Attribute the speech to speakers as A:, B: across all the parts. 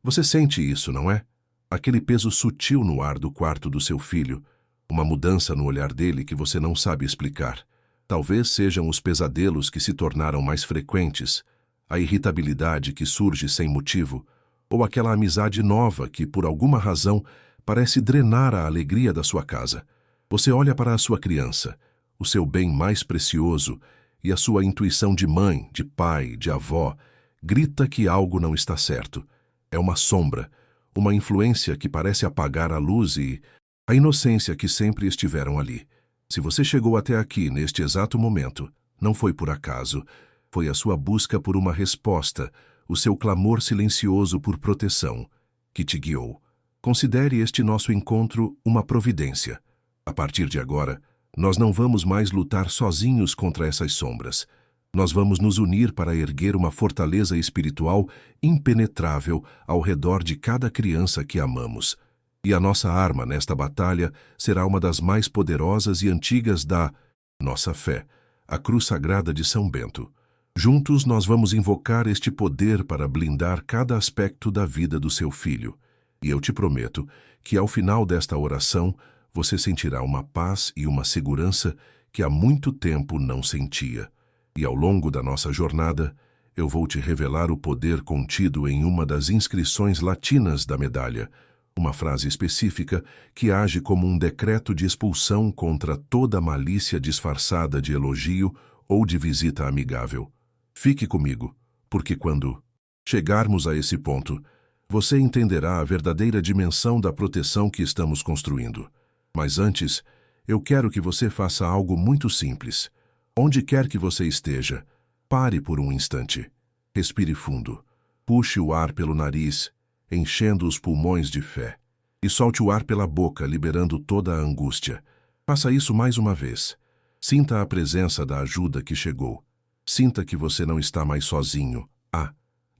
A: Você sente isso, não é? Aquele peso sutil no ar do quarto do seu filho, uma mudança no olhar dele que você não sabe explicar. Talvez sejam os pesadelos que se tornaram mais frequentes, a irritabilidade que surge sem motivo, ou aquela amizade nova que, por alguma razão, parece drenar a alegria da sua casa. Você olha para a sua criança, o seu bem mais precioso, e a sua intuição de mãe, de pai, de avó, grita que algo não está certo. É uma sombra, uma influência que parece apagar a luz e a inocência que sempre estiveram ali. Se você chegou até aqui neste exato momento, não foi por acaso, foi a sua busca por uma resposta, o seu clamor silencioso por proteção, que te guiou. Considere este nosso encontro uma providência. A partir de agora, nós não vamos mais lutar sozinhos contra essas sombras. Nós vamos nos unir para erguer uma fortaleza espiritual impenetrável ao redor de cada criança que amamos. E a nossa arma nesta batalha será uma das mais poderosas e antigas da nossa fé, a Cruz Sagrada de São Bento. Juntos nós vamos invocar este poder para blindar cada aspecto da vida do seu filho. E eu te prometo que ao final desta oração você sentirá uma paz e uma segurança que há muito tempo não sentia. E ao longo da nossa jornada, eu vou te revelar o poder contido em uma das inscrições latinas da medalha, uma frase específica que age como um decreto de expulsão contra toda malícia disfarçada de elogio ou de visita amigável. Fique comigo, porque quando chegarmos a esse ponto, você entenderá a verdadeira dimensão da proteção que estamos construindo. Mas antes, eu quero que você faça algo muito simples. Onde quer que você esteja, pare por um instante. Respire fundo. Puxe o ar pelo nariz, enchendo os pulmões de fé. E solte o ar pela boca, liberando toda a angústia. Faça isso mais uma vez. Sinta a presença da ajuda que chegou. Sinta que você não está mais sozinho,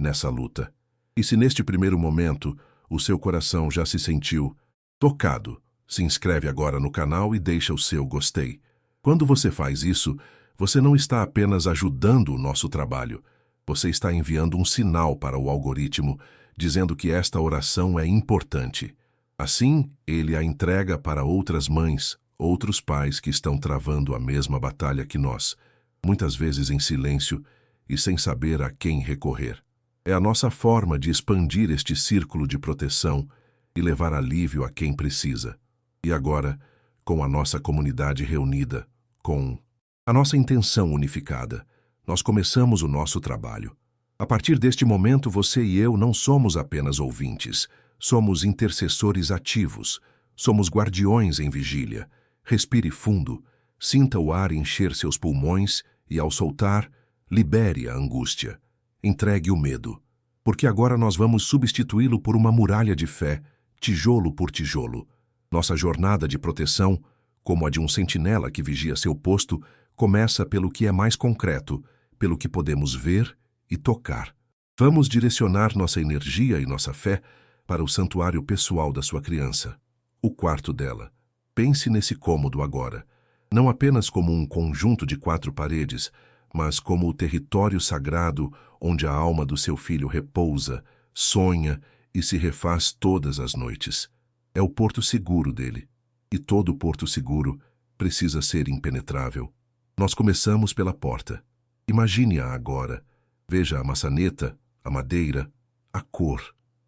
A: nessa luta. E se neste primeiro momento o seu coração já se sentiu tocado, se inscreve agora no canal e deixa o seu gostei. Quando você faz isso, você não está apenas ajudando o nosso trabalho, você está enviando um sinal para o algoritmo, dizendo que esta oração é importante. Assim, ele a entrega para outras mães, outros pais que estão travando a mesma batalha que nós, muitas vezes em silêncio e sem saber a quem recorrer. É a nossa forma de expandir este círculo de proteção e levar alívio a quem precisa. E agora, com a nossa comunidade reunida, com a nossa intenção unificada, nós começamos o nosso trabalho. A partir deste momento, você e eu não somos apenas ouvintes, somos intercessores ativos, somos guardiões em vigília. Respire fundo, sinta o ar encher seus pulmões e, ao soltar, libere a angústia. Entregue o medo, porque agora nós vamos substituí-lo por uma muralha de fé, tijolo por tijolo. Nossa jornada de proteção, como a de um sentinela que vigia seu posto, começa pelo que é mais concreto, pelo que podemos ver e tocar. Vamos direcionar nossa energia e nossa fé para o santuário pessoal da sua criança, o quarto dela. Pense nesse cômodo agora, não apenas como um conjunto de 4 paredes, mas como o território sagrado onde a alma do seu filho repousa, sonha e se refaz todas as noites. É o porto seguro dele, e todo porto seguro precisa ser impenetrável. Nós começamos pela porta. Imagine-a agora. Veja a maçaneta, a madeira, a cor.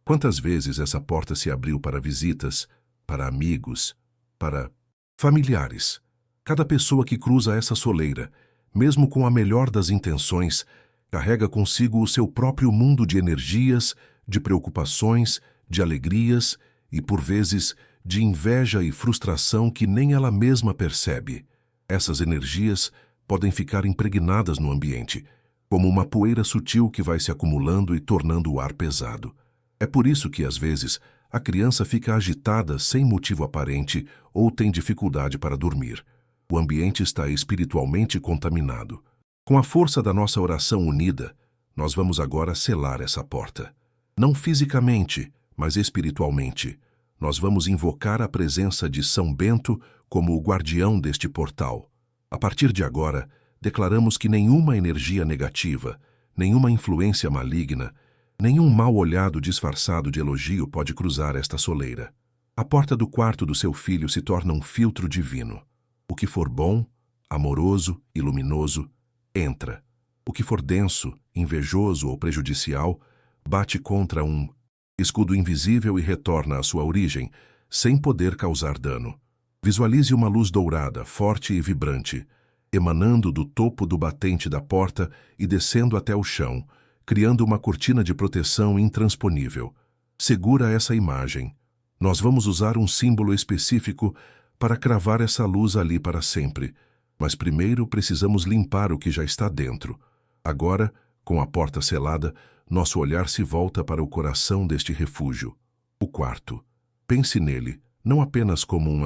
A: Quantas vezes essa porta se abriu para visitas, para amigos, para familiares. Cada pessoa que cruza essa soleira, mesmo com a melhor das intenções, carrega consigo o seu próprio mundo de energias, de preocupações, de alegrias e, por vezes, de inveja e frustração que nem ela mesma percebe. Essas energias podem ficar impregnadas no ambiente, como uma poeira sutil que vai se acumulando e tornando o ar pesado. É por isso que, às vezes, a criança fica agitada sem motivo aparente ou tem dificuldade para dormir. O ambiente está espiritualmente contaminado. Com a força da nossa oração unida, nós vamos agora selar essa porta. Não fisicamente, mas espiritualmente. Nós vamos invocar a presença de São Bento como o guardião deste portal. A partir de agora, declaramos que nenhuma energia negativa, nenhuma influência maligna, Nenhum mal-olhado disfarçado de elogio pode cruzar esta soleira. A porta do quarto do seu filho se torna um filtro divino. O que for bom, amoroso e luminoso, entra. O que for denso, invejoso ou prejudicial, bate contra um escudo invisível e retorna à sua origem, sem poder causar dano. Visualize uma luz dourada, forte e vibrante, emanando do topo do batente da porta e descendo até o chão, criando uma cortina de proteção intransponível. Segura essa imagem. Nós vamos usar um símbolo específico para cravar essa luz ali para sempre. Mas primeiro precisamos limpar o que já está dentro. Agora, com a porta selada, nosso olhar se volta para o coração deste refúgio, o quarto. Pense nele, não apenas como um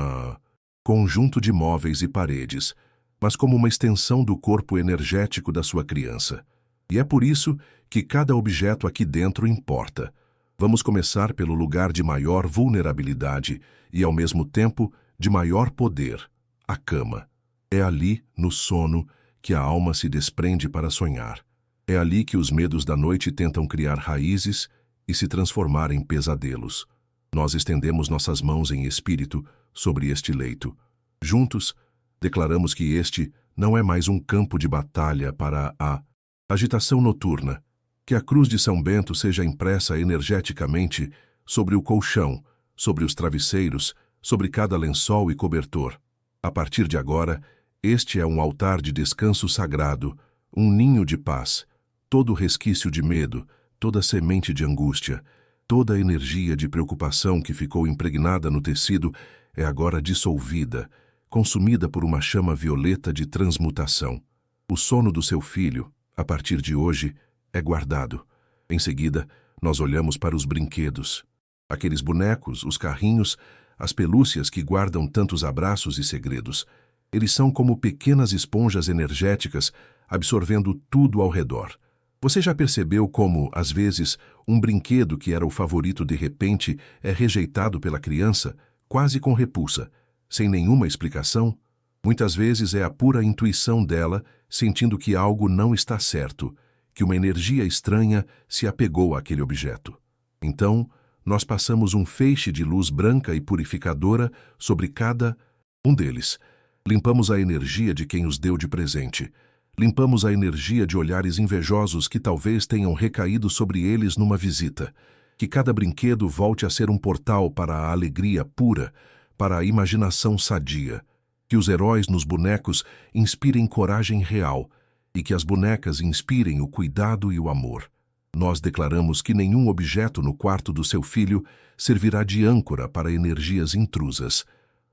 A: conjunto de móveis e paredes, mas como uma extensão do corpo energético da sua criança. E é por isso que cada objeto aqui dentro importa. Vamos começar pelo lugar de maior vulnerabilidade e, ao mesmo tempo, de maior poder, a cama. É ali, no sono, que a alma se desprende para sonhar. É ali que os medos da noite tentam criar raízes e se transformar em pesadelos. Nós estendemos nossas mãos em espírito sobre este leito. Juntos, declaramos que este não é mais um campo de batalha para a agitação noturna. Que a cruz de São Bento seja impressa energeticamente sobre o colchão, sobre os travesseiros, sobre cada lençol e cobertor. A partir de agora, este é um altar de descanso sagrado, um ninho de paz. Todo resquício de medo, toda semente de angústia, toda a energia de preocupação que ficou impregnada no tecido é agora dissolvida, consumida por uma chama violeta de transmutação. O sono do seu filho, a partir de hoje, é guardado. Em seguida, nós olhamos para os brinquedos. Aqueles bonecos, os carrinhos, as pelúcias que guardam tantos abraços e segredos. Eles são como pequenas esponjas energéticas, absorvendo tudo ao redor. Você já percebeu como, às vezes, um brinquedo que era o favorito de repente é rejeitado pela criança, quase com repulsa, sem nenhuma explicação? Muitas vezes é a pura intuição dela, sentindo que algo não está certo, que uma energia estranha se apegou àquele objeto. Então, nós passamos um feixe de luz branca e purificadora sobre cada um deles. Limpamos a energia de quem os deu de presente. Limpamos a energia de olhares invejosos que talvez tenham recaído sobre eles numa visita. Que cada brinquedo volte a ser um portal para a alegria pura, para a imaginação sadia. Que os heróis nos bonecos inspirem coragem real e que as bonecas inspirem o cuidado e o amor. Nós declaramos que nenhum objeto no quarto do seu filho servirá de âncora para energias intrusas.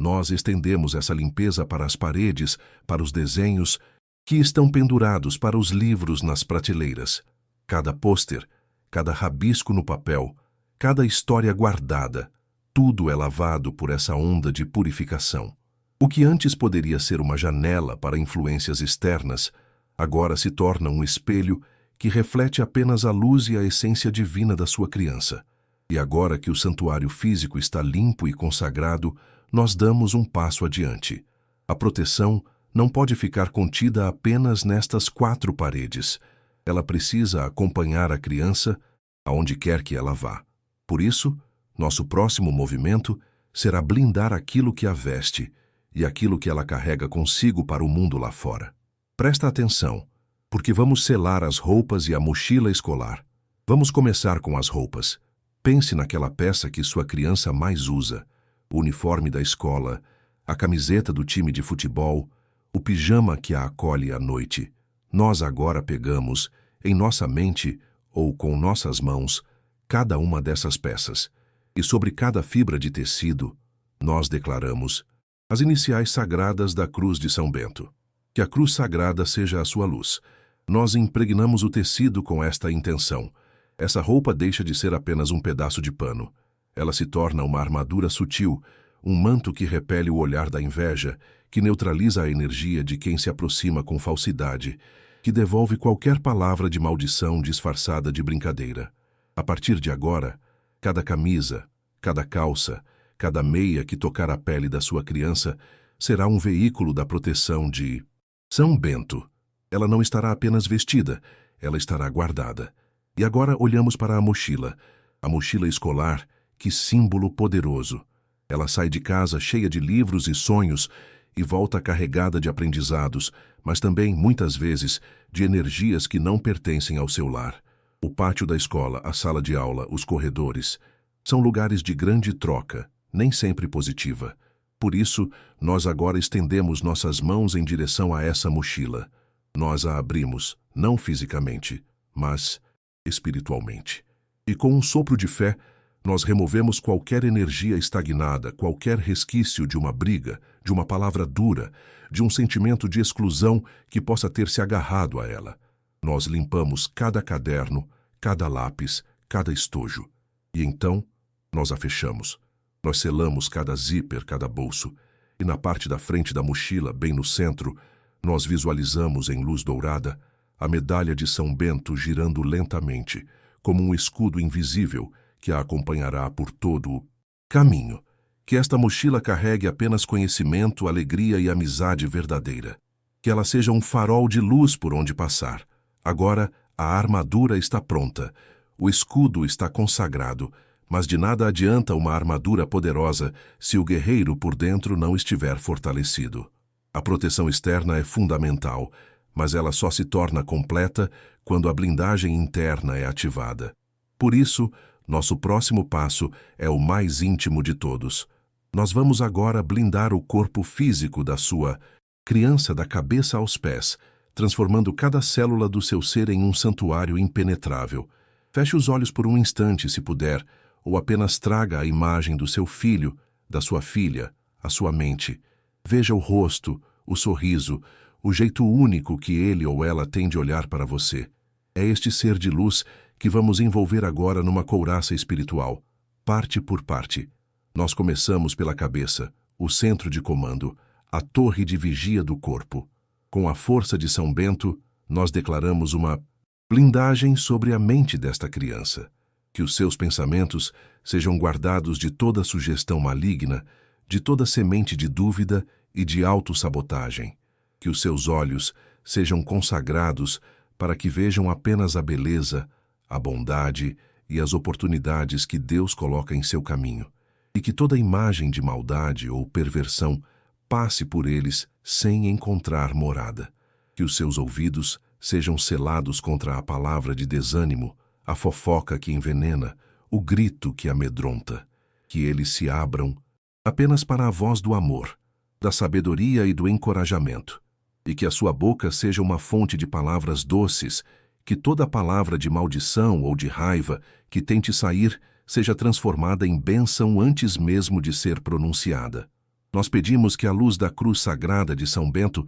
A: Nós estendemos essa limpeza para as paredes, para os desenhos que estão pendurados, para os livros nas prateleiras. Cada pôster, cada rabisco no papel, cada história guardada, tudo é lavado por essa onda de purificação. O que antes poderia ser uma janela para influências externas, agora se torna um espelho que reflete apenas a luz e a essência divina da sua criança. E agora que o santuário físico está limpo e consagrado, nós damos um passo adiante. A proteção não pode ficar contida apenas nestas 4 paredes. Ela precisa acompanhar a criança aonde quer que ela vá. Por isso, nosso próximo movimento será blindar aquilo que a veste e aquilo que ela carrega consigo para o mundo lá fora. Presta atenção, porque vamos selar as roupas e a mochila escolar. Vamos começar com as roupas. Pense naquela peça que sua criança mais usa, o uniforme da escola, a camiseta do time de futebol, o pijama que a acolhe à noite. Nós agora pegamos, em nossa mente ou com nossas mãos, cada uma dessas peças, e sobre cada fibra de tecido, nós declaramos as iniciais sagradas da cruz de São Bento. Que a cruz sagrada seja a sua luz. Nós impregnamos o tecido com esta intenção. Essa roupa deixa de ser apenas um pedaço de pano. Ela se torna uma armadura sutil, um manto que repele o olhar da inveja, que neutraliza a energia de quem se aproxima com falsidade, que devolve qualquer palavra de maldição disfarçada de brincadeira. A partir de agora, cada camisa, cada calça, cada meia que tocar a pele da sua criança será um veículo da proteção de São Bento. Ela não estará apenas vestida, ela estará guardada. E agora olhamos para a mochila escolar, que símbolo poderoso. Ela sai de casa cheia de livros e sonhos e volta carregada de aprendizados, mas também, muitas vezes, de energias que não pertencem ao seu lar. O pátio da escola, a sala de aula, os corredores, são lugares de grande troca, nem sempre positiva. Por isso, nós agora estendemos nossas mãos em direção a essa mochila. Nós a abrimos, não fisicamente, mas espiritualmente. E com um sopro de fé, nós removemos qualquer energia estagnada, qualquer resquício de uma briga, de uma palavra dura, de um sentimento de exclusão que possa ter se agarrado a ela. Nós limpamos cada caderno, cada lápis, cada estojo. E então, nós a fechamos. Nós selamos cada zíper, cada bolso. E na parte da frente da mochila, bem no centro, nós visualizamos em luz dourada a medalha de São Bento girando lentamente, como um escudo invisível que a acompanhará por todo o caminho. Que esta mochila carregue apenas conhecimento, alegria e amizade verdadeira. Que ela seja um farol de luz por onde passar. Agora, a armadura está pronta. O escudo está consagrado, mas de nada adianta uma armadura poderosa se o guerreiro por dentro não estiver fortalecido. A proteção externa é fundamental, mas ela só se torna completa quando a blindagem interna é ativada. Por isso, nosso próximo passo é o mais íntimo de todos. Nós vamos agora blindar o corpo físico da sua criança da cabeça aos pés, transformando cada célula do seu ser em um santuário impenetrável. Feche os olhos por um instante, se puder, ou apenas traga a imagem do seu filho, da sua filha, à sua mente. Veja o rosto, o sorriso, o jeito único que ele ou ela tem de olhar para você. É este ser de luz que vamos envolver agora numa couraça espiritual, parte por parte. Nós começamos pela cabeça, o centro de comando, a torre de vigia do corpo. Com a força de São Bento, nós declaramos uma blindagem sobre a mente desta criança. Que os seus pensamentos sejam guardados de toda sugestão maligna, de toda semente de dúvida e de autossabotagem. Que os seus olhos sejam consagrados para que vejam apenas a beleza, a bondade e as oportunidades que Deus coloca em seu caminho, e que toda imagem de maldade ou perversão passe por eles sem encontrar morada. Que os seus ouvidos sejam selados contra a palavra de desânimo, a fofoca que envenena, o grito que amedronta. Que eles se abram apenas para a voz do amor, da sabedoria e do encorajamento, e que a sua boca seja uma fonte de palavras doces, que toda palavra de maldição ou de raiva que tente sair seja transformada em bênção antes mesmo de ser pronunciada. Nós pedimos que a luz da cruz sagrada de São Bento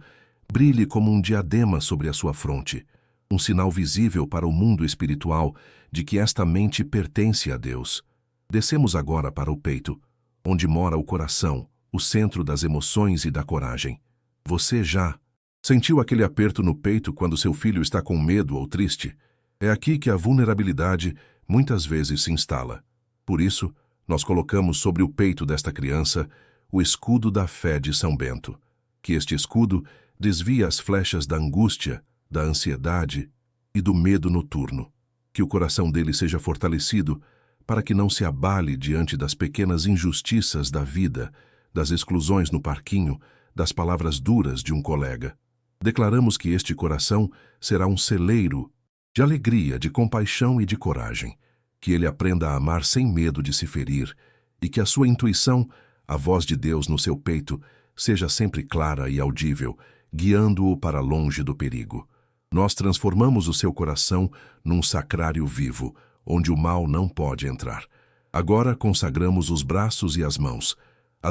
A: brilhe como um diadema sobre a sua fronte, um sinal visível para o mundo espiritual de que esta mente pertence a Deus. Descemos agora para o peito, onde mora o coração, o centro das emoções e da coragem. Você já sentiu aquele aperto no peito quando seu filho está com medo ou triste? É aqui que a vulnerabilidade muitas vezes se instala. Por isso, nós colocamos sobre o peito desta criança o escudo da fé de São Bento. Que este escudo desvie as flechas da angústia, da ansiedade e do medo noturno. Que o coração dele seja fortalecido para que não se abale diante das pequenas injustiças da vida, das exclusões no parquinho, das palavras duras de um colega. Declaramos que este coração será um celeiro de alegria, de compaixão e de coragem. Que ele aprenda a amar sem medo de se ferir e que a sua intuição, a voz de Deus no seu peito, seja sempre clara e audível, guiando-o para longe do perigo. Nós transformamos o seu coração num sacrário vivo, onde o mal não pode entrar. Agora consagramos os braços e as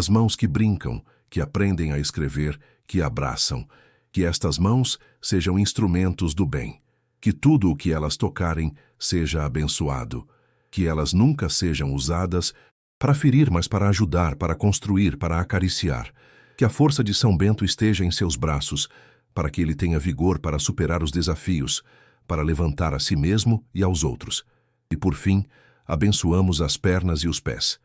A: mãos que brincam, que aprendem a escrever, que abraçam. Que estas mãos sejam instrumentos do bem. Que tudo o que elas tocarem seja abençoado. Que elas nunca sejam usadas para ferir, mas para ajudar, para construir, para acariciar. Que a força de São Bento esteja em seus braços, para que ele tenha vigor para superar os desafios, para levantar a si mesmo e aos outros. E por fim, abençoamos as pernas e os pés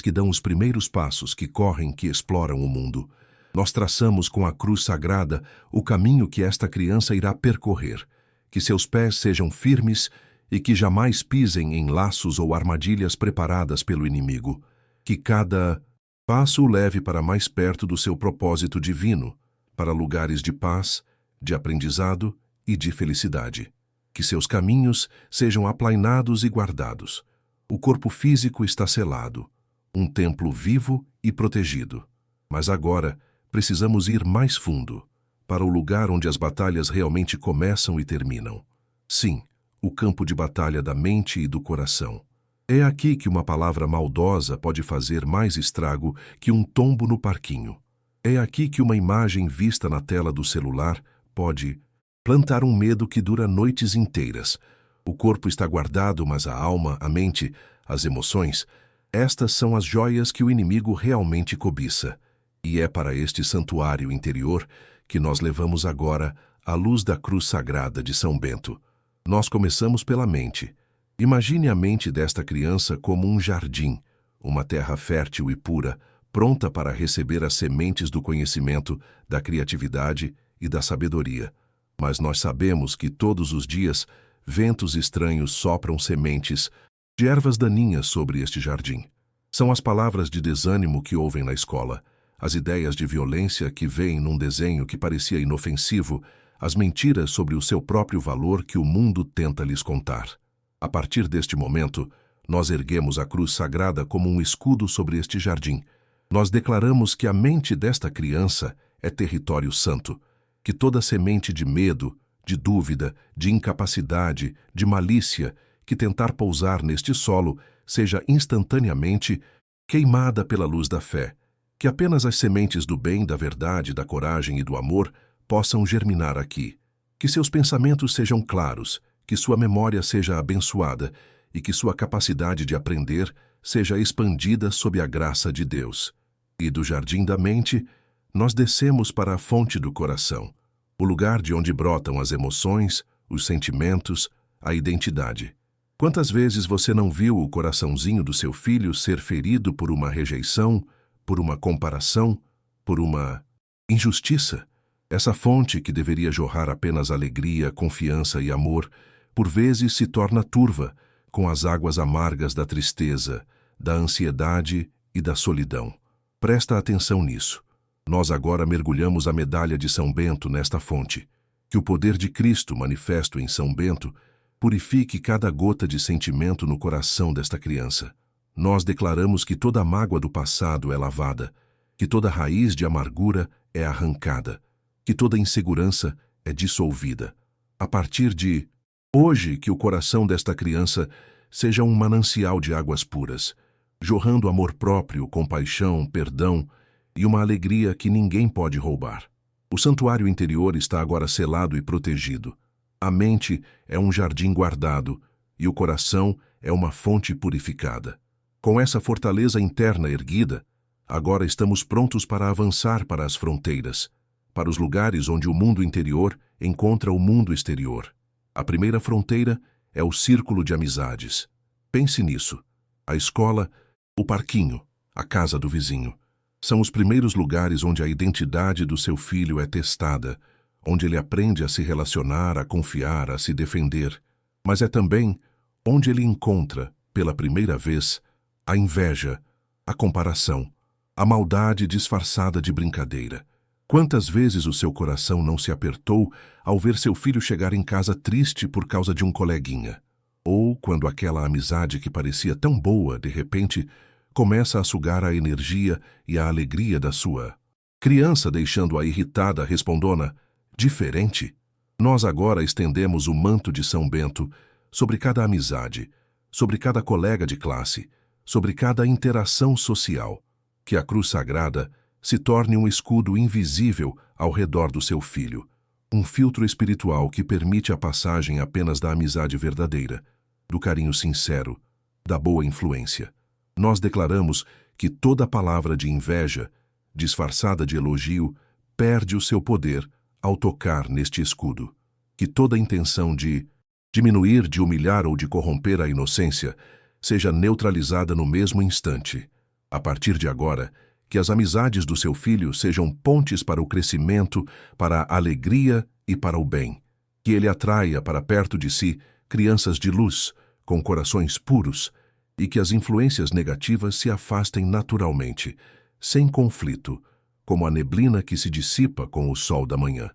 A: que dão os primeiros passos, que correm, que exploram o mundo. Nós traçamos com a cruz sagrada o caminho que esta criança irá percorrer. Que seus pés sejam firmes e que jamais pisem em laços ou armadilhas preparadas pelo inimigo. Que cada passo o leve para mais perto do seu propósito divino, para lugares de paz, de aprendizado e de felicidade. Que seus caminhos sejam aplainados e guardados. O corpo físico está selado, um templo vivo e protegido. Mas agora precisamos ir mais fundo, para o lugar onde as batalhas realmente começam e terminam. Sim, o campo de batalha da mente e do coração. É aqui que uma palavra maldosa pode fazer mais estrago que um tombo no parquinho. É aqui que uma imagem vista na tela do celular pode plantar um medo que dura noites inteiras. O corpo está guardado, mas a alma, a mente, as emoções, estas são as joias que o inimigo realmente cobiça. E é para este santuário interior que nós levamos agora a luz da cruz sagrada de São Bento. Nós começamos pela mente. Imagine a mente desta criança como um jardim, uma terra fértil e pura, pronta para receber as sementes do conhecimento, da criatividade e da sabedoria. Mas nós sabemos que todos os dias ventos estranhos sopram sementes de ervas daninhas sobre este jardim. São as palavras de desânimo que ouvem na escola, as ideias de violência que veem num desenho que parecia inofensivo, as mentiras sobre o seu próprio valor que o mundo tenta lhes contar. A partir deste momento, nós erguemos a cruz sagrada como um escudo sobre este jardim. Nós declaramos que a mente desta criança é território santo, que toda semente de medo, de dúvida, de incapacidade, de malícia, que tentar pousar neste solo, seja instantaneamente queimada pela luz da fé, que apenas as sementes do bem, da verdade, da coragem e do amor possam germinar aqui, que seus pensamentos sejam claros, que sua memória seja abençoada e que sua capacidade de aprender seja expandida sob a graça de Deus. E do jardim da mente, nós descemos para a fonte do coração, o lugar de onde brotam as emoções, os sentimentos, a identidade. Quantas vezes você não viu o coraçãozinho do seu filho ser ferido por uma rejeição, por uma comparação, por uma injustiça? Essa fonte que deveria jorrar apenas alegria, confiança e amor, por vezes se torna turva, com as águas amargas da tristeza, da ansiedade e da solidão. Presta atenção nisso. Nós agora mergulhamos a medalha de São Bento nesta fonte. Que o poder de Cristo, manifesto em São Bento, purifique cada gota de sentimento no coração desta criança. Nós declaramos que toda mágoa do passado é lavada, que toda raiz de amargura é arrancada, que toda insegurança é dissolvida. A partir de hoje, que o coração desta criança seja um manancial de águas puras, jorrando amor próprio, compaixão, perdão e uma alegria que ninguém pode roubar. O santuário interior está agora selado e protegido. A mente é um jardim guardado e o coração é uma fonte purificada. Com essa fortaleza interna erguida, agora estamos prontos para avançar para as fronteiras, para os lugares onde o mundo interior encontra o mundo exterior. A primeira fronteira é o círculo de amizades. Pense nisso. A escola, o parquinho, a casa do vizinho. São os primeiros lugares onde a identidade do seu filho é testada, onde ele aprende a se relacionar, a confiar, a se defender. Mas é também onde ele encontra, pela primeira vez, a inveja, a comparação, a maldade disfarçada de brincadeira. Quantas vezes o seu coração não se apertou ao ver seu filho chegar em casa triste por causa de um coleguinha? Ou quando aquela amizade que parecia tão boa, de repente, começa a sugar a energia e a alegria da sua criança, deixando-a irritada, respondona, diferente? Nós agora estendemos o manto de São Bento sobre cada amizade, sobre cada colega de classe, sobre cada interação social. Que a cruz sagrada se torne um escudo invisível ao redor do seu filho, um filtro espiritual que permite a passagem apenas da amizade verdadeira, do carinho sincero, da boa influência. Nós declaramos que toda palavra de inveja, disfarçada de elogio, perde o seu poder ao tocar neste escudo. Que toda intenção de diminuir, de humilhar ou de corromper a inocência seja neutralizada no mesmo instante. A partir de agora, que as amizades do seu filho sejam pontes para o crescimento, para a alegria e para o bem. Que ele atraia para perto de si crianças de luz, com corações puros, e que as influências negativas se afastem naturalmente, sem conflito, como a neblina que se dissipa com o sol da manhã.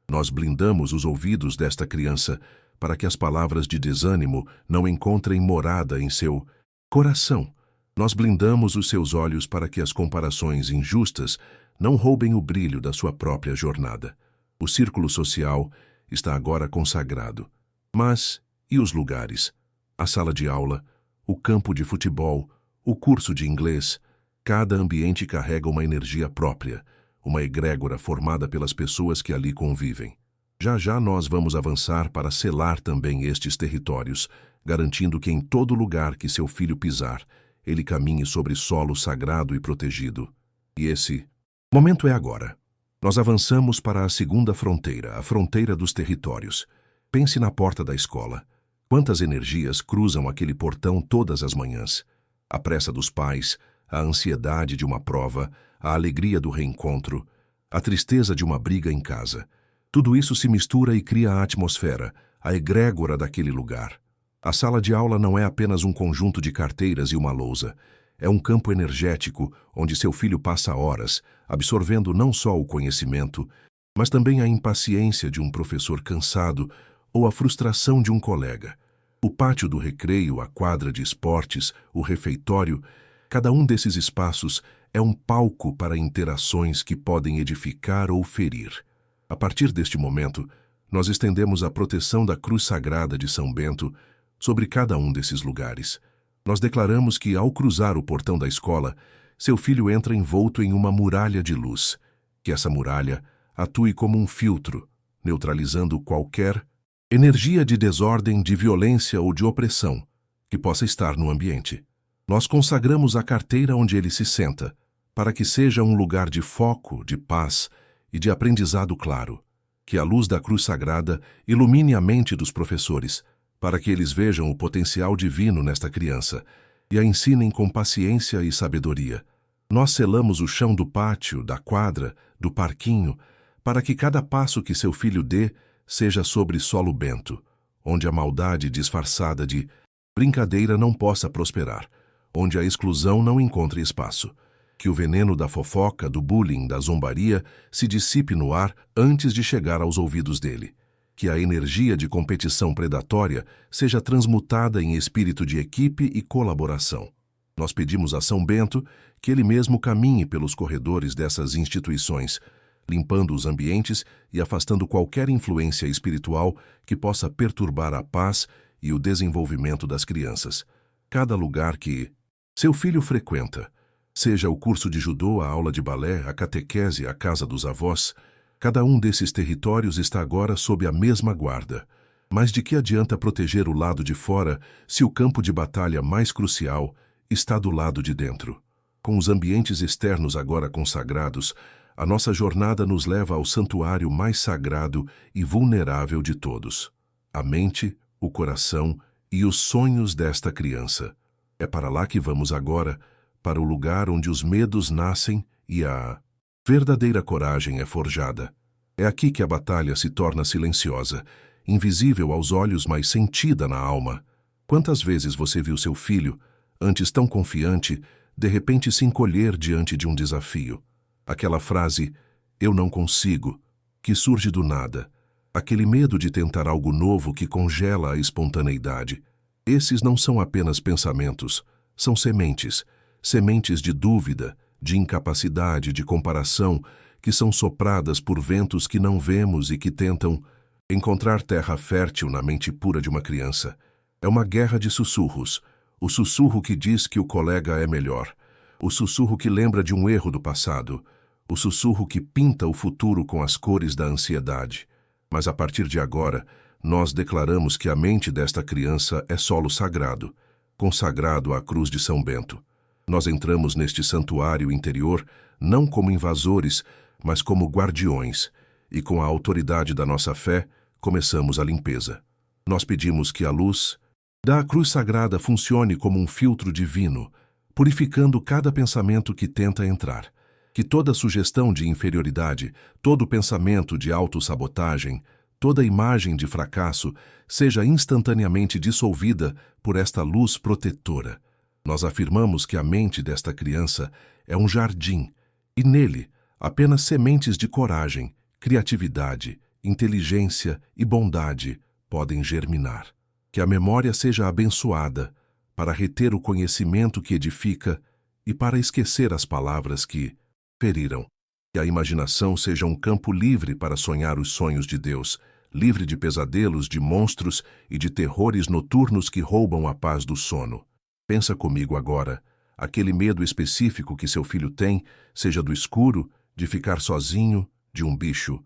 A: Nós blindamos os ouvidos desta criança para que as palavras de desânimo não encontrem morada em seu coração. Nós blindamos os seus olhos para que as comparações injustas não roubem o brilho da sua própria jornada. O círculo social está agora consagrado. Mas e os lugares? A sala de aula, o campo de futebol, o curso de inglês. Cada ambiente carrega uma energia própria, uma egrégora formada pelas pessoas que ali convivem. Já já nós vamos avançar para selar também estes territórios, garantindo que em todo lugar que seu filho pisar, ele caminhe sobre solo sagrado e protegido. E esse momento é agora. Nós avançamos para a segunda fronteira, a fronteira dos territórios. Pense na porta da escola. Quantas energias cruzam aquele portão todas as manhãs? A pressa dos pais, a ansiedade de uma prova, a alegria do reencontro, a tristeza de uma briga em casa. Tudo isso se mistura e cria a atmosfera, a egrégora daquele lugar. A sala de aula não é apenas um conjunto de carteiras e uma lousa. É um campo energético onde seu filho passa horas, absorvendo não só o conhecimento, mas também a impaciência de um professor cansado ou a frustração de um colega. O pátio do recreio, a quadra de esportes, o refeitório, cada um desses espaços é um palco para interações que podem edificar ou ferir. A partir deste momento, nós estendemos a proteção da cruz sagrada de São Bento sobre cada um desses lugares. Nós declaramos que, ao cruzar o portão da escola, seu filho entra envolto em uma muralha de luz, que essa muralha atue como um filtro, neutralizando qualquer energia de desordem, de violência ou de opressão que possa estar no ambiente. Nós consagramos a carteira onde ele se senta, para que seja um lugar de foco, de paz e de aprendizado claro. Que a luz da cruz sagrada ilumine a mente dos professores, para que eles vejam o potencial divino nesta criança e a ensinem com paciência e sabedoria. Nós selamos o chão do pátio, da quadra, do parquinho, para que cada passo que seu filho dê seja sobre solo bento, onde a maldade disfarçada de brincadeira não possa prosperar, onde a exclusão não encontre espaço. Que o veneno da fofoca, do bullying, da zombaria se dissipe no ar antes de chegar aos ouvidos dele. Que a energia de competição predatória seja transmutada em espírito de equipe e colaboração. Nós pedimos a São Bento que ele mesmo caminhe pelos corredores dessas instituições, limpando os ambientes e afastando qualquer influência espiritual que possa perturbar a paz e o desenvolvimento das crianças. Cada lugar que seu filho frequenta, seja o curso de judô, a aula de balé, a catequese, a casa dos avós, cada um desses territórios está agora sob a mesma guarda. Mas de que adianta proteger o lado de fora se o campo de batalha mais crucial está do lado de dentro? Com os ambientes externos agora consagrados, a nossa jornada nos leva ao santuário mais sagrado e vulnerável de todos: a mente, o coração e os sonhos desta criança. É para lá que vamos agora, para o lugar onde os medos nascem e a verdadeira coragem é forjada. É aqui que a batalha se torna silenciosa, invisível aos olhos, mas sentida na alma. Quantas vezes você viu seu filho, antes tão confiante, de repente se encolher diante de um desafio? Aquela frase, "eu não consigo", que surge do nada. Aquele medo de tentar algo novo que congela a espontaneidade. Esses não são apenas pensamentos, são sementes. Sementes de dúvida, de incapacidade, de comparação, que são sopradas por ventos que não vemos e que tentam encontrar terra fértil na mente pura de uma criança. É uma guerra de sussurros. O sussurro que diz que o colega é melhor. O sussurro que lembra de um erro do passado. O sussurro que pinta o futuro com as cores da ansiedade. Mas a partir de agora, nós declaramos que a mente desta criança é solo sagrado, consagrado à cruz de São Bento. Nós entramos neste santuário interior não como invasores, mas como guardiões, e com a autoridade da nossa fé, começamos a limpeza. Nós pedimos que a luz da cruz sagrada funcione como um filtro divino, purificando cada pensamento que tenta entrar. Que toda sugestão de inferioridade, todo pensamento de autossabotagem, toda imagem de fracasso seja instantaneamente dissolvida por esta luz protetora. Nós afirmamos que a mente desta criança é um jardim, e nele apenas sementes de coragem, criatividade, inteligência e bondade podem germinar. Que a memória seja abençoada para reter o conhecimento que edifica e para esquecer as palavras que feriram. Que a imaginação seja um campo livre para sonhar os sonhos de Deus, livre de pesadelos, de monstros e de terrores noturnos que roubam a paz do sono. Pensa comigo agora, aquele medo específico que seu filho tem, seja do escuro, de ficar sozinho, de um bicho.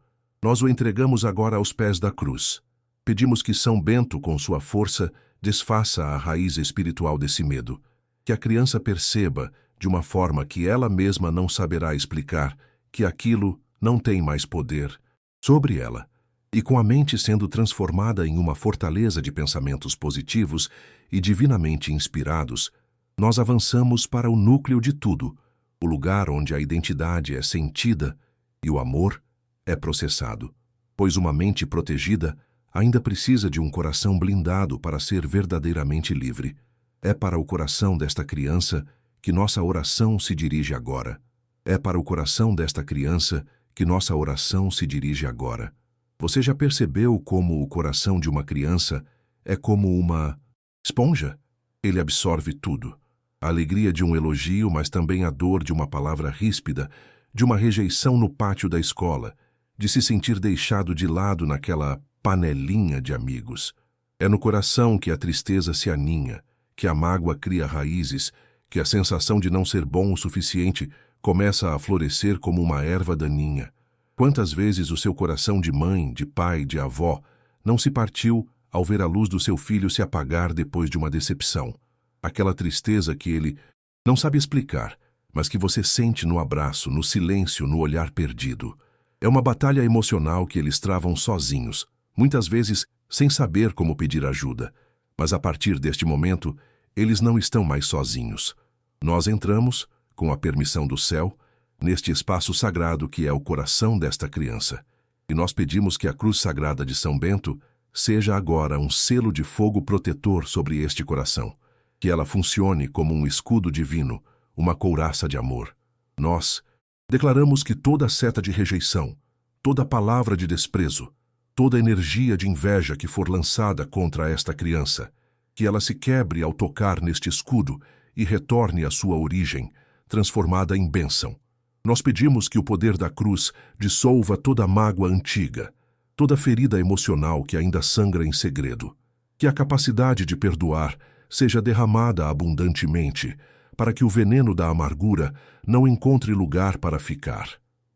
A: Nós o entregamos agora aos pés da cruz. Pedimos que São Bento, com sua força, desfaça a raiz espiritual desse medo. Que a criança perceba, de uma forma que ela mesma não saberá explicar, que aquilo não tem mais poder sobre ela. E com a mente sendo transformada em uma fortaleza de pensamentos positivos e divinamente inspirados, nós avançamos para o núcleo de tudo, o lugar onde a identidade é sentida e o amor é processado. Pois uma mente protegida ainda precisa de um coração blindado para ser verdadeiramente livre. É para o coração desta criança que nossa oração se dirige agora. É para o coração desta criança que nossa oração se dirige agora. Você já percebeu como o coração de uma criança é como uma esponja? Ele absorve tudo. A alegria de um elogio, mas também a dor de uma palavra ríspida, de uma rejeição no pátio da escola, de se sentir deixado de lado naquela panelinha de amigos. É no coração que a tristeza se aninha, que a mágoa cria raízes, que a sensação de não ser bom o suficiente começa a florescer como uma erva daninha. Quantas vezes o seu coração de mãe, de pai, de avó não se partiu ao ver a luz do seu filho se apagar depois de uma decepção? Aquela tristeza que ele não sabe explicar, mas que você sente no abraço, no silêncio, no olhar perdido. É uma batalha emocional que eles travam sozinhos, muitas vezes sem saber como pedir ajuda. Mas a partir deste momento, eles não estão mais sozinhos. Nós entramos, com a permissão do céu, neste espaço sagrado que é o coração desta criança. E nós pedimos que a cruz sagrada de São Bento seja agora um selo de fogo protetor sobre este coração. Que ela funcione como um escudo divino, uma couraça de amor. Nós declaramos que toda seta de rejeição, toda palavra de desprezo, toda energia de inveja que for lançada contra esta criança, que ela se quebre ao tocar neste escudo e retorne à sua origem, transformada em bênção. Nós pedimos que o poder da cruz dissolva toda mágoa antiga, toda ferida emocional que ainda sangra em segredo. Que a capacidade de perdoar seja derramada abundantemente, para que o veneno da amargura não encontre lugar para ficar.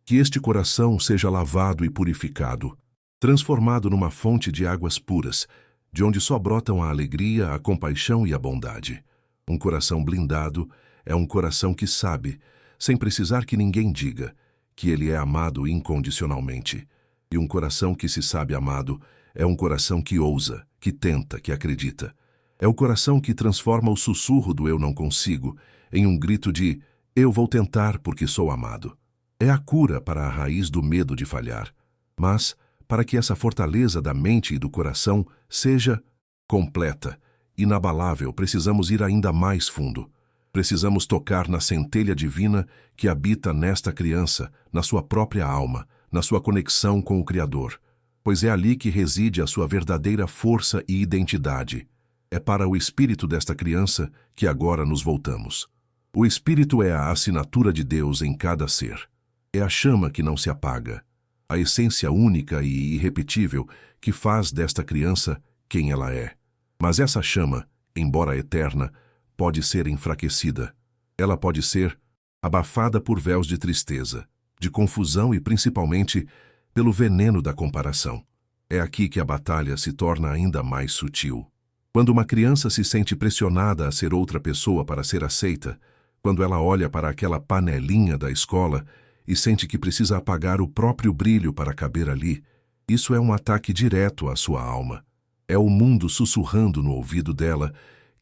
A: Que este coração seja lavado e purificado, transformado numa fonte de águas puras, de onde só brotam a alegria, a compaixão e a bondade. Um coração blindado é um coração que sabe, sem precisar que ninguém diga, que ele é amado incondicionalmente. E um coração que se sabe amado é um coração que ousa, que tenta, que acredita. É o coração que transforma o sussurro do eu não consigo em um grito de eu vou tentar porque sou amado. É a cura para a raiz do medo de falhar. Mas, para que essa fortaleza da mente e do coração seja completa, inabalável, precisamos ir ainda mais fundo. Precisamos tocar na centelha divina que habita nesta criança, na sua própria alma, na sua conexão com o Criador. Pois é ali que reside a sua verdadeira força e identidade. É para o espírito desta criança que agora nos voltamos. O espírito é a assinatura de Deus em cada ser. É a chama que não se apaga, a essência única e irrepetível que faz desta criança quem ela é. Mas essa chama, embora eterna, pode ser enfraquecida. Ela pode ser abafada por véus de tristeza, de confusão e principalmente pelo veneno da comparação. É aqui que a batalha se torna ainda mais sutil. Quando uma criança se sente pressionada a ser outra pessoa para ser aceita, quando ela olha para aquela panelinha da escola e sente que precisa apagar o próprio brilho para caber ali, isso é um ataque direto à sua alma. É o mundo sussurrando no ouvido dela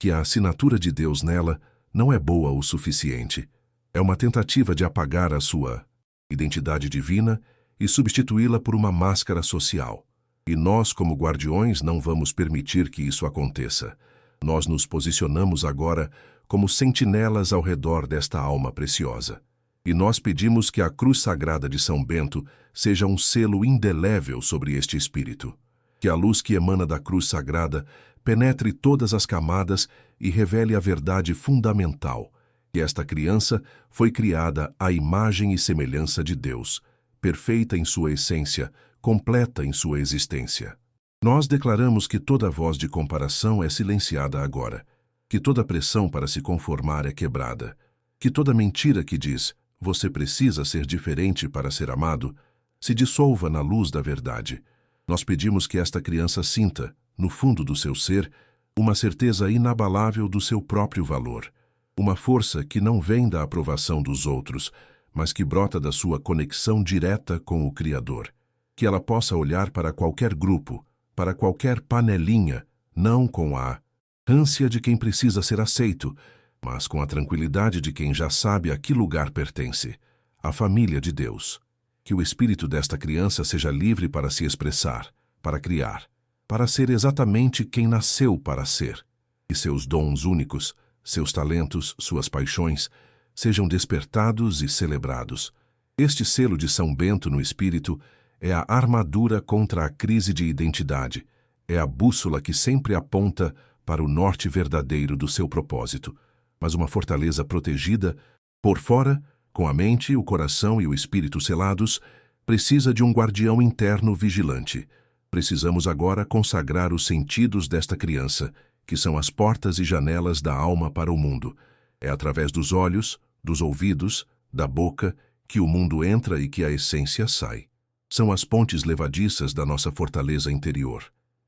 A: que a assinatura de Deus nela não é boa o suficiente. É uma tentativa de apagar a sua identidade divina e substituí-la por uma máscara social. E nós, como guardiões, não vamos permitir que isso aconteça. Nós nos posicionamos agora como sentinelas ao redor desta alma preciosa. E nós pedimos que a cruz sagrada de São Bento seja um selo indelével sobre este espírito. Que a luz que emana da cruz sagrada penetre todas as camadas e revele a verdade fundamental, que esta criança foi criada à imagem e semelhança de Deus, perfeita em sua essência, completa em sua existência. Nós declaramos que toda voz de comparação é silenciada agora, que toda pressão para se conformar é quebrada, que toda mentira que diz "você precisa ser diferente para ser amado" se dissolva na luz da verdade. Nós pedimos que esta criança sinta, no fundo do seu ser, uma certeza inabalável do seu próprio valor, uma força que não vem da aprovação dos outros, mas que brota da sua conexão direta com o Criador. Que ela possa olhar para qualquer grupo, para qualquer panelinha, não com a ânsia de quem precisa ser aceito, mas com a tranquilidade de quem já sabe a que lugar pertence, a família de Deus. Que o espírito desta criança seja livre para se expressar, para criar, para ser exatamente quem nasceu para ser, e seus dons únicos, seus talentos, suas paixões, sejam despertados e celebrados. Este selo de São Bento no espírito é a armadura contra a crise de identidade, é a bússola que sempre aponta para o norte verdadeiro do seu propósito, mas uma fortaleza protegida, por fora, com a mente, o coração e o espírito selados, precisa de um guardião interno vigilante. Precisamos agora consagrar os sentidos desta criança, que são as portas e janelas da alma para o mundo. É através dos olhos, dos ouvidos, da boca, que o mundo entra e que a essência sai. São as pontes levadiças da nossa fortaleza interior.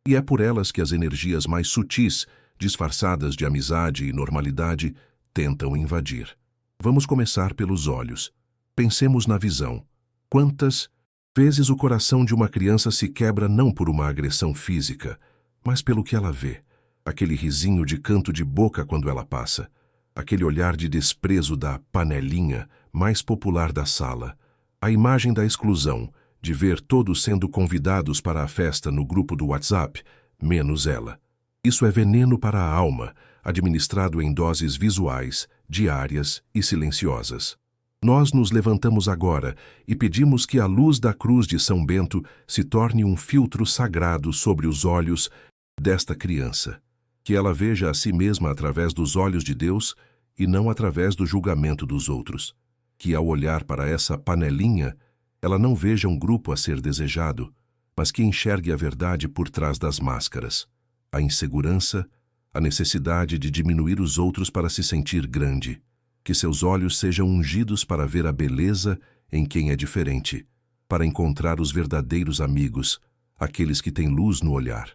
A: E é por elas que as energias mais sutis, disfarçadas de amizade e normalidade, tentam invadir. Vamos começar pelos olhos. Pensemos na visão. Quantas vezes o coração de uma criança se quebra não por uma agressão física, mas pelo que ela vê? Aquele risinho de canto de boca quando ela passa, aquele olhar de desprezo da panelinha mais popular da sala, a imagem da exclusão, de ver todos sendo convidados para a festa no grupo do WhatsApp, menos ela. Isso é veneno para a alma, administrado em doses visuais, diárias e silenciosas. Nós nos levantamos agora e pedimos que a luz da cruz de São Bento se torne um filtro sagrado sobre os olhos desta criança, que ela veja a si mesma através dos olhos de Deus e não através do julgamento dos outros, que ao olhar para essa panelinha, ela não veja um grupo a ser desejado, mas que enxergue a verdade por trás das máscaras, a insegurança, a necessidade de diminuir os outros para se sentir grande, que seus olhos sejam ungidos para ver a beleza em quem é diferente, para encontrar os verdadeiros amigos, aqueles que têm luz no olhar.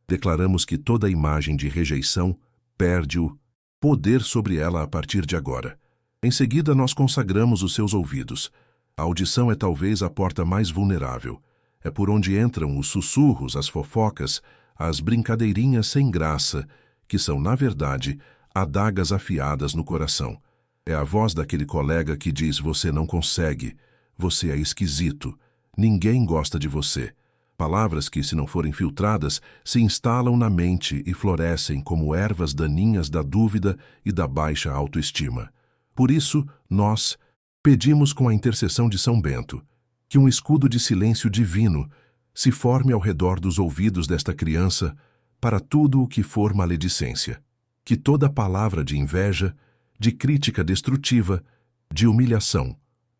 A: Declaramos que toda imagem de rejeição perde o poder sobre ela a partir de agora. Em seguida, nós consagramos os seus ouvidos. A audição é talvez a porta mais vulnerável. É por onde entram os sussurros, as fofocas, as brincadeirinhas sem graça, que são, na verdade, adagas afiadas no coração. É a voz daquele colega que diz: você não consegue, você é esquisito, ninguém gosta de você. Palavras que, se não forem filtradas, se instalam na mente e florescem como ervas daninhas da dúvida e da baixa autoestima. Por isso, nós pedimos com a intercessão de São Bento que um escudo de silêncio divino se forme ao redor dos ouvidos desta criança para tudo o que for maledicência. Que toda palavra de inveja, de crítica destrutiva, de humilhação,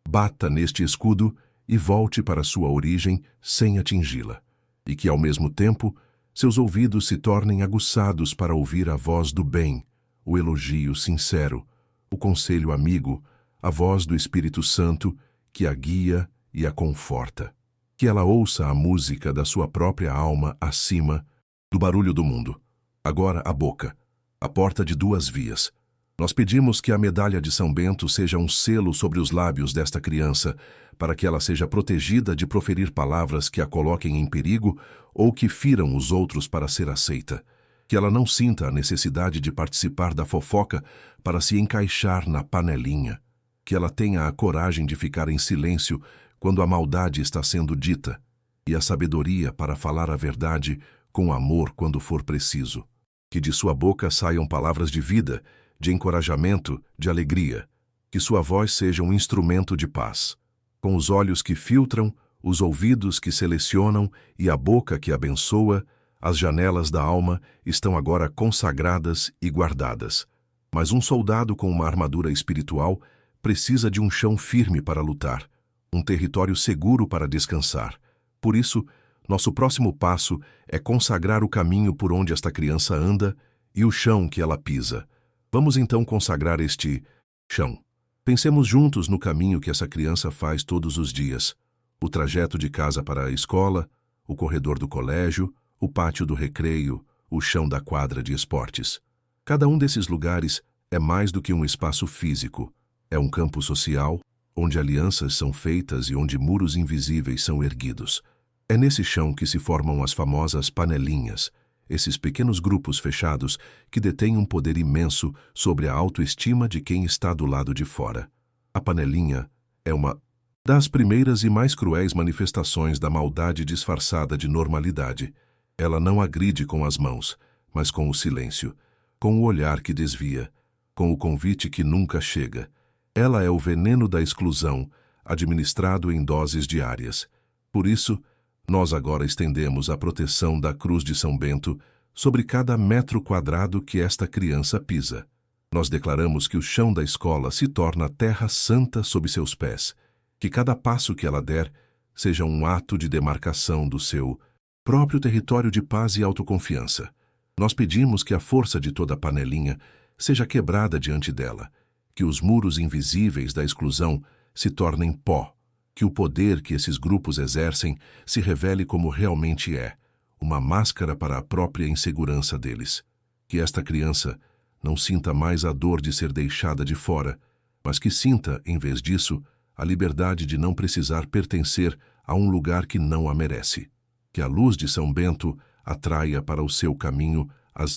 A: bata neste escudo e volte para sua origem sem atingi-la. E que, ao mesmo tempo, seus ouvidos se tornem aguçados para ouvir a voz do bem, o elogio sincero, o conselho amigo, a voz do Espírito Santo que a guia e a conforta. Que ela ouça a música da sua própria alma acima do barulho do mundo. Agora a boca, a porta de duas vias. Nós pedimos que a medalha de São Bento seja um selo sobre os lábios desta criança, para que ela seja protegida de proferir palavras que a coloquem em perigo ou que firam os outros para ser aceita. Que ela não sinta a necessidade de participar da fofoca para se encaixar na panelinha. Que ela tenha a coragem de ficar em silêncio quando a maldade está sendo dita. e a sabedoria para falar a verdade com amor quando for preciso. Que de sua boca saiam palavras de vida, de encorajamento, de alegria. Que sua voz seja um instrumento de paz. Com os olhos que filtram, os ouvidos que selecionam e a boca que abençoa, as janelas da alma estão agora consagradas e guardadas. Mas um soldado com uma armadura espiritual precisa de um chão firme para lutar, um território seguro para descansar. Por isso, nosso próximo passo é consagrar o caminho por onde esta criança anda e o chão que ela pisa. Vamos então consagrar este chão. Pensemos juntos no caminho que essa criança faz todos os dias. O trajeto de casa para a escola, o corredor do colégio, o pátio do recreio, o chão da quadra de esportes. Cada um desses lugares é mais do que um espaço físico. É um campo social, onde alianças são feitas e onde muros invisíveis são erguidos. É nesse chão que se formam as famosas panelinhas, esses pequenos grupos fechados que detêm um poder imenso sobre a autoestima de quem está do lado de fora. A panelinha é uma das primeiras e mais cruéis manifestações da maldade disfarçada de normalidade. Ela não agride com as mãos, mas com o silêncio, com o olhar que desvia, com o convite que nunca chega. Ela é o veneno da exclusão, administrado em doses diárias. Por isso, nós agora estendemos a proteção da Cruz de São Bento sobre cada metro quadrado que esta criança pisa. Nós declaramos que o chão da escola se torna terra santa sob seus pés, que cada passo que ela der seja um ato de demarcação do seu próprio território de paz e autoconfiança. Nós pedimos que a força de toda a panelinha seja quebrada diante dela, que os muros invisíveis da exclusão se tornem pó, que o poder que esses grupos exercem se revele como realmente é, uma máscara para a própria insegurança deles. Que esta criança não sinta mais a dor de ser deixada de fora, mas que sinta, em vez disso, a liberdade de não precisar pertencer a um lugar que não a merece. Que a luz de São Bento atraia para o seu caminho as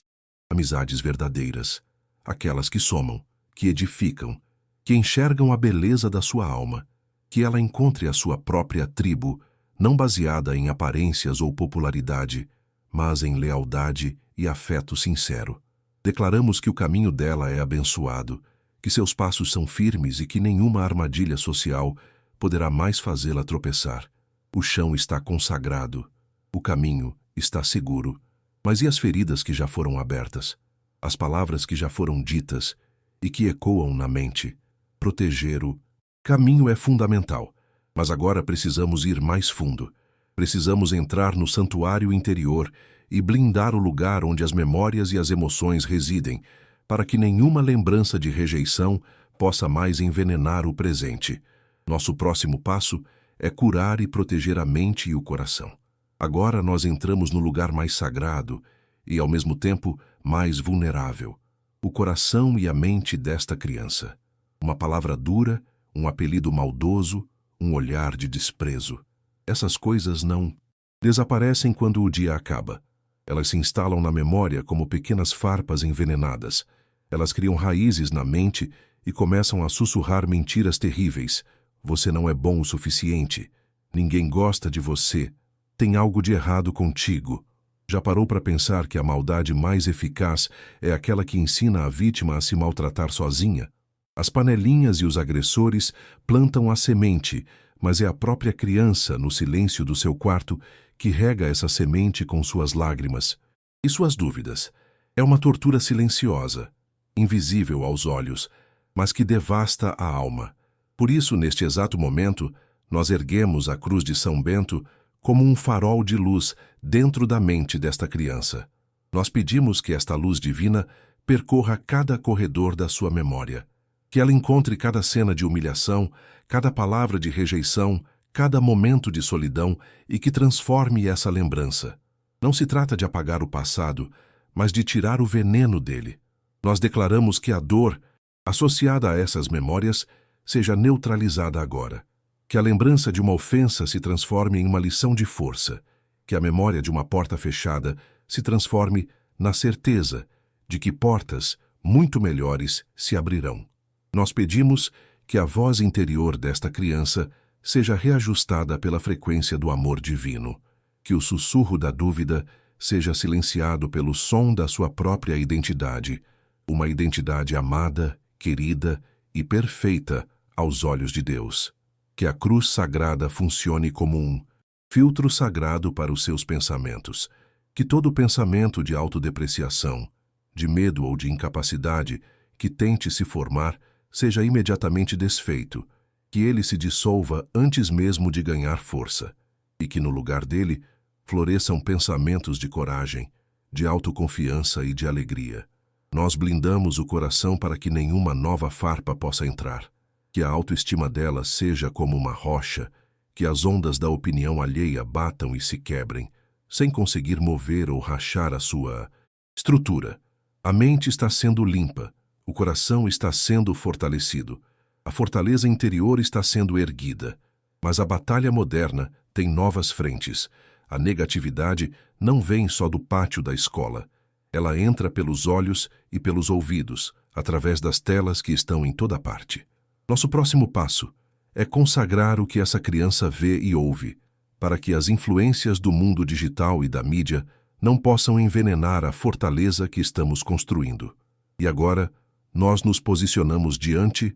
A: amizades verdadeiras, aquelas que somam, que edificam, que enxergam a beleza da sua alma, que ela encontre a sua própria tribo, não baseada em aparências ou popularidade, mas em lealdade e afeto sincero. Declaramos que o caminho dela é abençoado, que seus passos são firmes e que nenhuma armadilha social poderá mais fazê-la tropeçar. O chão está consagrado, o caminho está seguro. Mas e as feridas que já foram abertas? As palavras que já foram ditas e que ecoam na mente? Proteger o caminho é fundamental, mas agora precisamos ir mais fundo. Precisamos entrar no santuário interior e blindar o lugar onde as memórias e as emoções residem, para que nenhuma lembrança de rejeição possa mais envenenar o presente. Nosso próximo passo é curar e proteger a mente e o coração. Agora nós entramos no lugar mais sagrado e, ao mesmo tempo, mais vulnerável. O coração e a mente desta criança. Uma palavra dura, um apelido maldoso, um olhar de desprezo. Essas coisas não desaparecem quando o dia acaba. Elas se instalam na memória como pequenas farpas envenenadas. Elas criam raízes na mente e começam a sussurrar mentiras terríveis. Você não é bom o suficiente. Ninguém gosta de você. Tem algo de errado contigo. Já parou para pensar que a maldade mais eficaz é aquela que ensina a vítima a se maltratar sozinha? As panelinhas e os agressores plantam a semente, mas é a própria criança, no silêncio do seu quarto, que rega essa semente com suas lágrimas e suas dúvidas. É uma tortura silenciosa, invisível aos olhos, mas que devasta a alma. Por isso, neste exato momento, nós erguemos a Cruz de São Bento como um farol de luz dentro da mente desta criança. Nós pedimos que esta luz divina percorra cada corredor da sua memória, que ela encontre cada cena de humilhação, cada palavra de rejeição, cada momento de solidão e que transforme essa lembrança. Não se trata de apagar o passado, mas de tirar o veneno dele. Nós declaramos que a dor, associada a essas memórias, seja neutralizada agora. Que a lembrança de uma ofensa se transforme em uma lição de força. Que a memória de uma porta fechada se transforme na certeza de que portas muito melhores se abrirão. Nós pedimos que a voz interior desta criança seja reajustada pela frequência do amor divino, que o sussurro da dúvida seja silenciado pelo som da sua própria identidade, uma identidade amada, querida e perfeita aos olhos de Deus. Que a cruz sagrada funcione como um filtro sagrado para os seus pensamentos. Que todo pensamento de autodepreciação, de medo ou de incapacidade que tente se formar seja imediatamente desfeito, que ele se dissolva antes mesmo de ganhar força, e que no lugar dele floresçam pensamentos de coragem, de autoconfiança e de alegria. Nós blindamos o coração para que nenhuma nova farpa possa entrar, que a autoestima dela seja como uma rocha, que as ondas da opinião alheia batam e se quebrem, sem conseguir mover ou rachar a sua estrutura. A mente está sendo limpa, o coração está sendo fortalecido, a fortaleza interior está sendo erguida. Mas a batalha moderna tem novas frentes. A negatividade não vem só do pátio da escola. Ela entra pelos olhos e pelos ouvidos, através das telas que estão em toda parte. Nosso próximo passo é consagrar o que essa criança vê e ouve, para que as influências do mundo digital e da mídia não possam envenenar a fortaleza que estamos construindo. E agora, nós nos posicionamos diante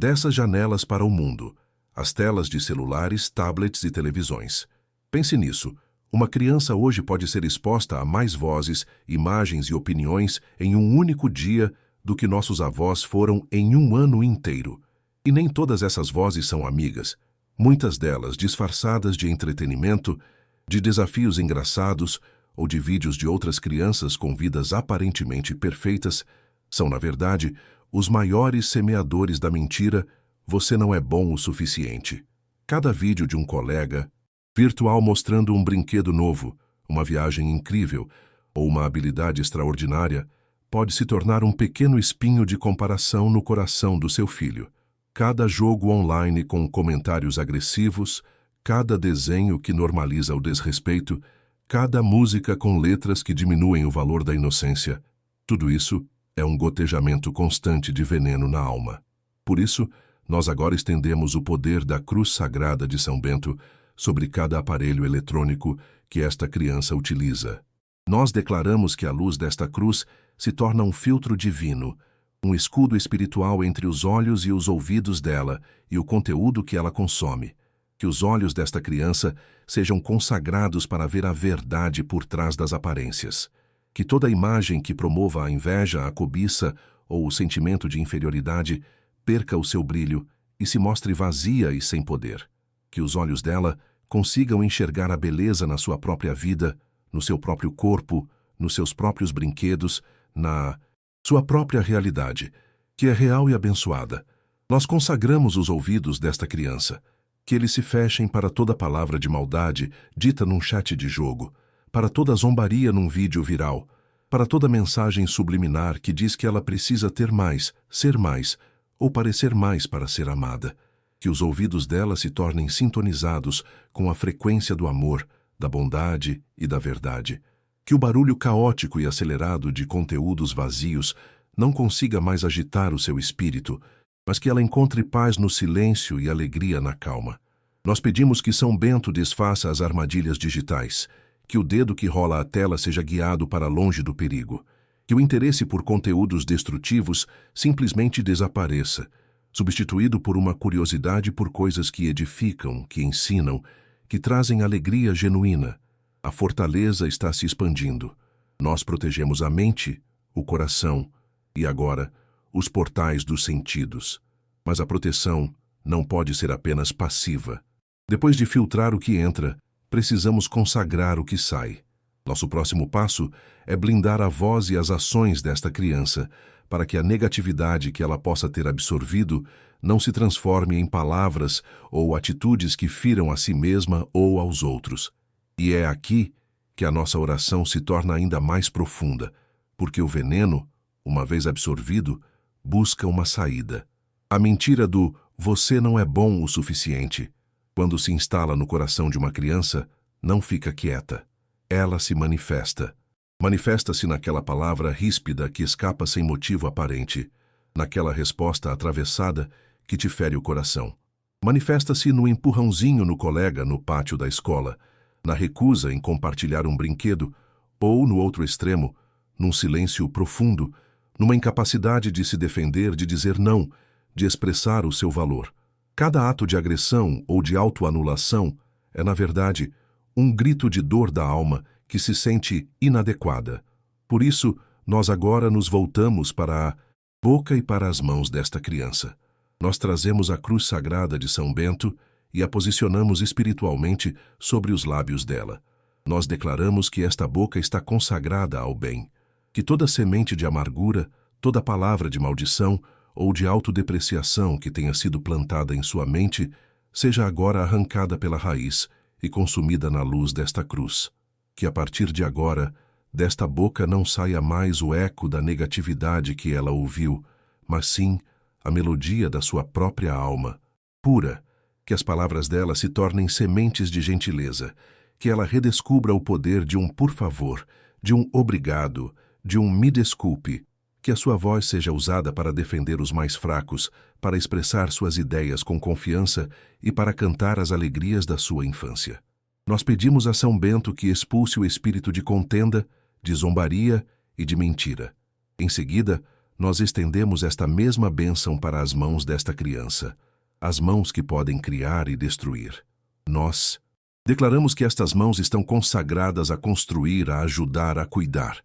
A: dessas janelas para o mundo, as telas de celulares, tablets e televisões. Pense nisso. Uma criança hoje pode ser exposta a mais vozes, imagens e opiniões em um único dia do que nossos avós foram em um ano inteiro. E nem todas essas vozes são amigas. Muitas delas disfarçadas de entretenimento, de desafios engraçados ou de vídeos de outras crianças com vidas aparentemente perfeitas, são, na verdade, os maiores semeadores da mentira: você não é bom o suficiente. Cada vídeo de um colega virtual mostrando um brinquedo novo, uma viagem incrível ou uma habilidade extraordinária pode se tornar um pequeno espinho de comparação no coração do seu filho. Cada jogo online com comentários agressivos, cada desenho que normaliza o desrespeito, cada música com letras que diminuem o valor da inocência, tudo isso é um gotejamento constante de veneno na alma. Por isso, nós agora estendemos o poder da cruz sagrada de São Bento sobre cada aparelho eletrônico que esta criança utiliza. Nós declaramos que a luz desta cruz se torna um filtro divino, um escudo espiritual entre os olhos e os ouvidos dela e o conteúdo que ela consome. Que os olhos desta criança sejam consagrados para ver a verdade por trás das aparências. Que toda imagem que promova a inveja, a cobiça ou o sentimento de inferioridade perca o seu brilho e se mostre vazia e sem poder. Que os olhos dela consigam enxergar a beleza na sua própria vida, no seu próprio corpo, nos seus próprios brinquedos, na sua própria realidade, que é real e abençoada. Nós consagramos os ouvidos desta criança, que eles se fechem para toda palavra de maldade dita num chat de jogo, para toda zombaria num vídeo viral, para toda mensagem subliminar que diz que ela precisa ter mais, ser mais, ou parecer mais para ser amada. Que os ouvidos dela se tornem sintonizados com a frequência do amor, da bondade e da verdade. Que o barulho caótico e acelerado de conteúdos vazios não consiga mais agitar o seu espírito, mas que ela encontre paz no silêncio e alegria na calma. Nós pedimos que São Bento desfaça as armadilhas digitais, que o dedo que rola a tela seja guiado para longe do perigo, que o interesse por conteúdos destrutivos simplesmente desapareça, substituído por uma curiosidade por coisas que edificam, que ensinam, que trazem alegria genuína. A fortaleza está se expandindo. Nós protegemos a mente, o coração e, agora, os portais dos sentidos. Mas a proteção não pode ser apenas passiva. Depois de filtrar o que entra, precisamos consagrar o que sai. Nosso próximo passo é blindar a voz e as ações desta criança, para que a negatividade que ela possa ter absorvido não se transforme em palavras ou atitudes que firam a si mesma ou aos outros. E é aqui que a nossa oração se torna ainda mais profunda, porque o veneno, uma vez absorvido, busca uma saída. A mentira do "você não é bom o suficiente", quando se instala no coração de uma criança, não fica quieta. Ela se manifesta. Manifesta-se naquela palavra ríspida que escapa sem motivo aparente, naquela resposta atravessada que te fere o coração. Manifesta-se no empurrãozinho no colega no pátio da escola, na recusa em compartilhar um brinquedo, ou, no outro extremo, num silêncio profundo, numa incapacidade de se defender, de dizer não, de expressar o seu valor. Cada ato de agressão ou de autoanulação é, na verdade, um grito de dor da alma que se sente inadequada. Por isso, nós agora nos voltamos para a boca e para as mãos desta criança. Nós trazemos a cruz sagrada de São Bento e a posicionamos espiritualmente sobre os lábios dela. Nós declaramos que esta boca está consagrada ao bem, que toda semente de amargura, toda palavra de maldição ou de autodepreciação que tenha sido plantada em sua mente, seja agora arrancada pela raiz e consumida na luz desta cruz. Que a partir de agora, desta boca não saia mais o eco da negatividade que ela ouviu, mas sim a melodia da sua própria alma, pura, que as palavras dela se tornem sementes de gentileza, que ela redescubra o poder de um por favor, de um obrigado, de um me desculpe, que a sua voz seja usada para defender os mais fracos, para expressar suas ideias com confiança e para cantar as alegrias da sua infância. Nós pedimos a São Bento que expulse o espírito de contenda, de zombaria e de mentira. Em seguida, nós estendemos esta mesma bênção para as mãos desta criança, as mãos que podem criar e destruir. Nós declaramos que estas mãos estão consagradas a construir, a ajudar, a cuidar,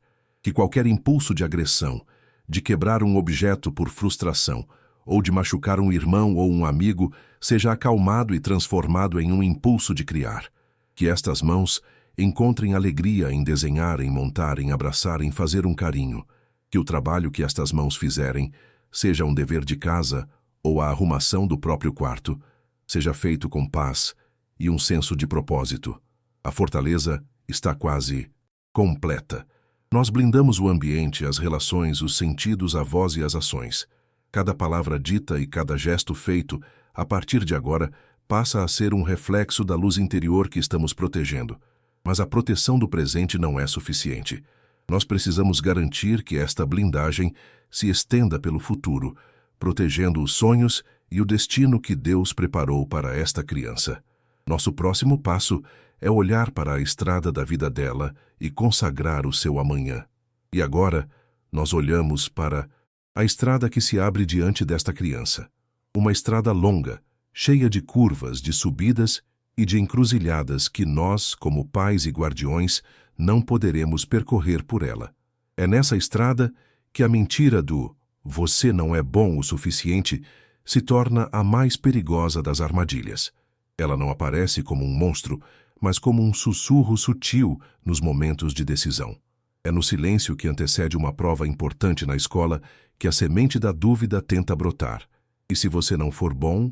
A: que qualquer impulso de agressão, de quebrar um objeto por frustração, ou de machucar um irmão ou um amigo, seja acalmado e transformado em um impulso de criar. Que estas mãos encontrem alegria em desenhar, em montar, em abraçar, em fazer um carinho. Que o trabalho que estas mãos fizerem, seja um dever de casa ou a arrumação do próprio quarto, seja feito com paz e um senso de propósito. A fortaleza está quase completa. Nós blindamos o ambiente, as relações, os sentidos, a voz e as ações. Cada palavra dita e cada gesto feito, a partir de agora, passa a ser um reflexo da luz interior que estamos protegendo. Mas a proteção do presente não é suficiente. Nós precisamos garantir que esta blindagem se estenda pelo futuro, protegendo os sonhos e o destino que Deus preparou para esta criança. Nosso próximo passo é olhar para a estrada da vida dela e consagrar o seu amanhã. E agora, nós olhamos para a estrada que se abre diante desta criança. Uma estrada longa, cheia de curvas, de subidas e de encruzilhadas que nós, como pais e guardiões, não poderemos percorrer por ela. É nessa estrada que a mentira do "você não é bom o suficiente" se torna a mais perigosa das armadilhas. Ela não aparece como um monstro, mas como um sussurro sutil nos momentos de decisão. É no silêncio que antecede uma prova importante na escola que a semente da dúvida tenta brotar. E se você não for bom,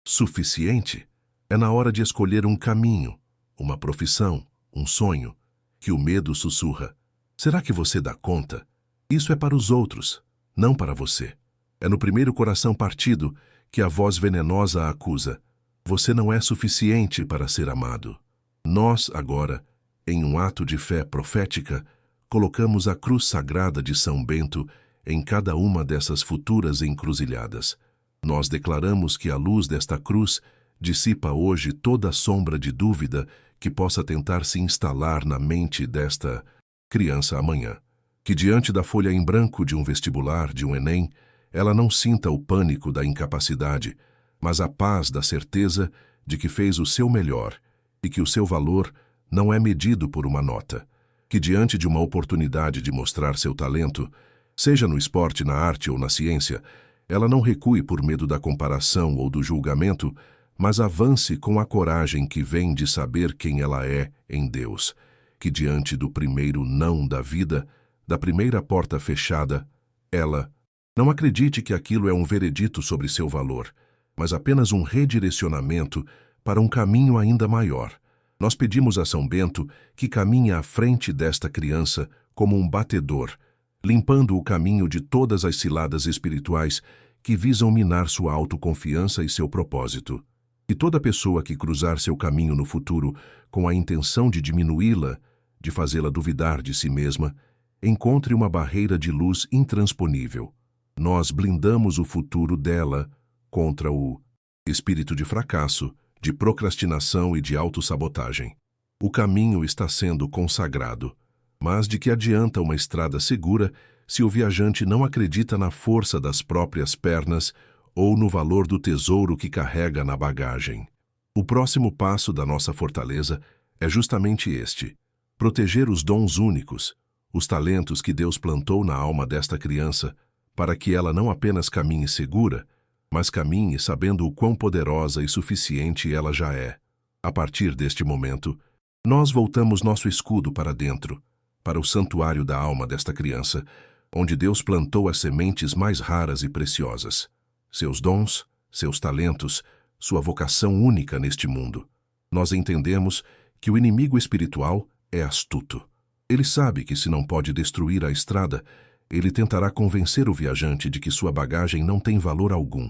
A: suficiente, é na hora de escolher um caminho, uma profissão, um sonho, que o medo sussurra. Será que você dá conta? Isso é para os outros, não para você. É no primeiro coração partido que a voz venenosa a acusa. Você não é suficiente para ser amado. Nós, agora, em um ato de fé profética, colocamos a cruz sagrada de São Bento em cada uma dessas futuras encruzilhadas. Nós declaramos que a luz desta cruz dissipa hoje toda a sombra de dúvida que possa tentar se instalar na mente desta criança amanhã. Que diante da folha em branco de um vestibular, de um Enem, ela não sinta o pânico da incapacidade, mas a paz da certeza de que fez o seu melhor e que o seu valor não é medido por uma nota. Que diante de uma oportunidade de mostrar seu talento, seja no esporte, na arte ou na ciência, ela não recue por medo da comparação ou do julgamento, mas avance com a coragem que vem de saber quem ela é em Deus. Que diante do primeiro não da vida, da primeira porta fechada, ela não acredite que aquilo é um veredito sobre seu valor, mas apenas um redirecionamento para um caminho ainda maior. Nós pedimos a São Bento que caminhe à frente desta criança como um batedor, limpando o caminho de todas as ciladas espirituais que visam minar sua autoconfiança e seu propósito. E toda pessoa que cruzar seu caminho no futuro com a intenção de diminuí-la, de fazê-la duvidar de si mesma, encontre uma barreira de luz intransponível. Nós blindamos o futuro dela contra o espírito de fracasso, de procrastinação e de autossabotagem. O caminho está sendo consagrado, mas de que adianta uma estrada segura se o viajante não acredita na força das próprias pernas ou no valor do tesouro que carrega na bagagem? O próximo passo da nossa fortaleza é justamente este: proteger os dons únicos, os talentos que Deus plantou na alma desta criança, para que ela não apenas caminhe segura, mas caminhe sabendo o quão poderosa e suficiente ela já é. A partir deste momento, nós voltamos nosso escudo para dentro, para o santuário da alma desta criança, onde Deus plantou as sementes mais raras e preciosas. Seus dons, seus talentos, sua vocação única neste mundo. Nós entendemos que o inimigo espiritual é astuto. Ele sabe que se não pode destruir a estrada, ele tentará convencer o viajante de que sua bagagem não tem valor algum.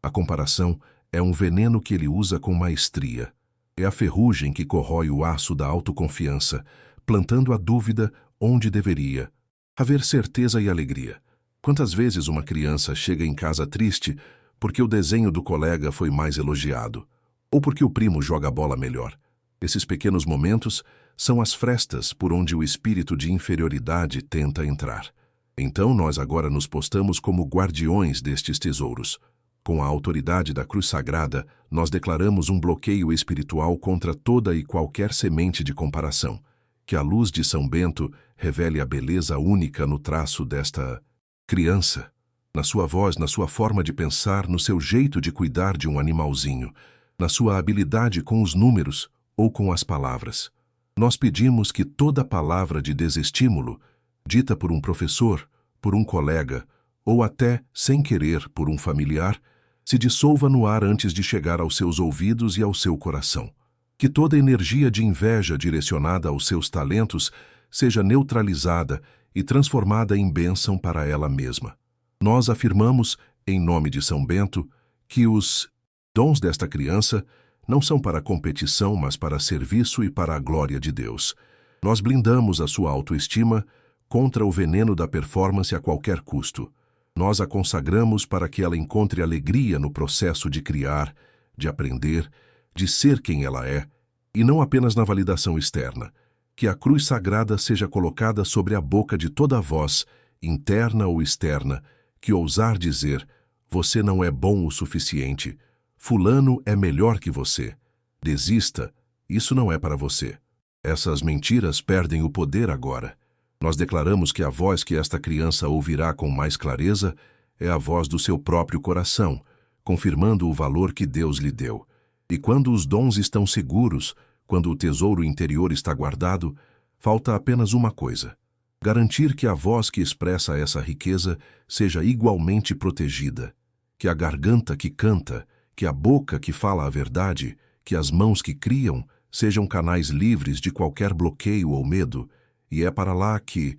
A: A comparação é um veneno que ele usa com maestria. É a ferrugem que corrói o aço da autoconfiança, plantando a dúvida onde deveria haver certeza e alegria. Quantas vezes uma criança chega em casa triste porque o desenho do colega foi mais elogiado, ou porque o primo joga a bola melhor? Esses pequenos momentos são as frestas por onde o espírito de inferioridade tenta entrar. Então nós agora nos postamos como guardiões destes tesouros. Com a autoridade da cruz sagrada, nós declaramos um bloqueio espiritual contra toda e qualquer semente de comparação. Que a luz de São Bento revele a beleza única no traço desta criança, na sua voz, na sua forma de pensar, no seu jeito de cuidar de um animalzinho, na sua habilidade com os números ou com as palavras. Nós pedimos que toda palavra de desestímulo, dita por um professor, por um colega, ou até, sem querer, por um familiar, se dissolva no ar antes de chegar aos seus ouvidos e ao seu coração. Que toda energia de inveja direcionada aos seus talentos seja neutralizada e transformada em bênção para ela mesma. Nós afirmamos, em nome de São Bento, que os dons desta criança não são para competição, mas para serviço e para a glória de Deus. Nós blindamos a sua autoestima contra o veneno da performance a qualquer custo. Nós a consagramos para que ela encontre alegria no processo de criar, de aprender, de ser quem ela é, e não apenas na validação externa. Que a cruz sagrada seja colocada sobre a boca de toda voz, interna ou externa, que ousar dizer: você não é bom o suficiente, fulano é melhor que você, desista, isso não é para você. Essas mentiras perdem o poder agora. Nós declaramos que a voz que esta criança ouvirá com mais clareza é a voz do seu próprio coração, confirmando o valor que Deus lhe deu. E quando os dons estão seguros, quando o tesouro interior está guardado, falta apenas uma coisa: garantir que a voz que expressa essa riqueza seja igualmente protegida, que a garganta que canta, que a boca que fala a verdade, que as mãos que criam sejam canais livres de qualquer bloqueio ou medo, e é para lá que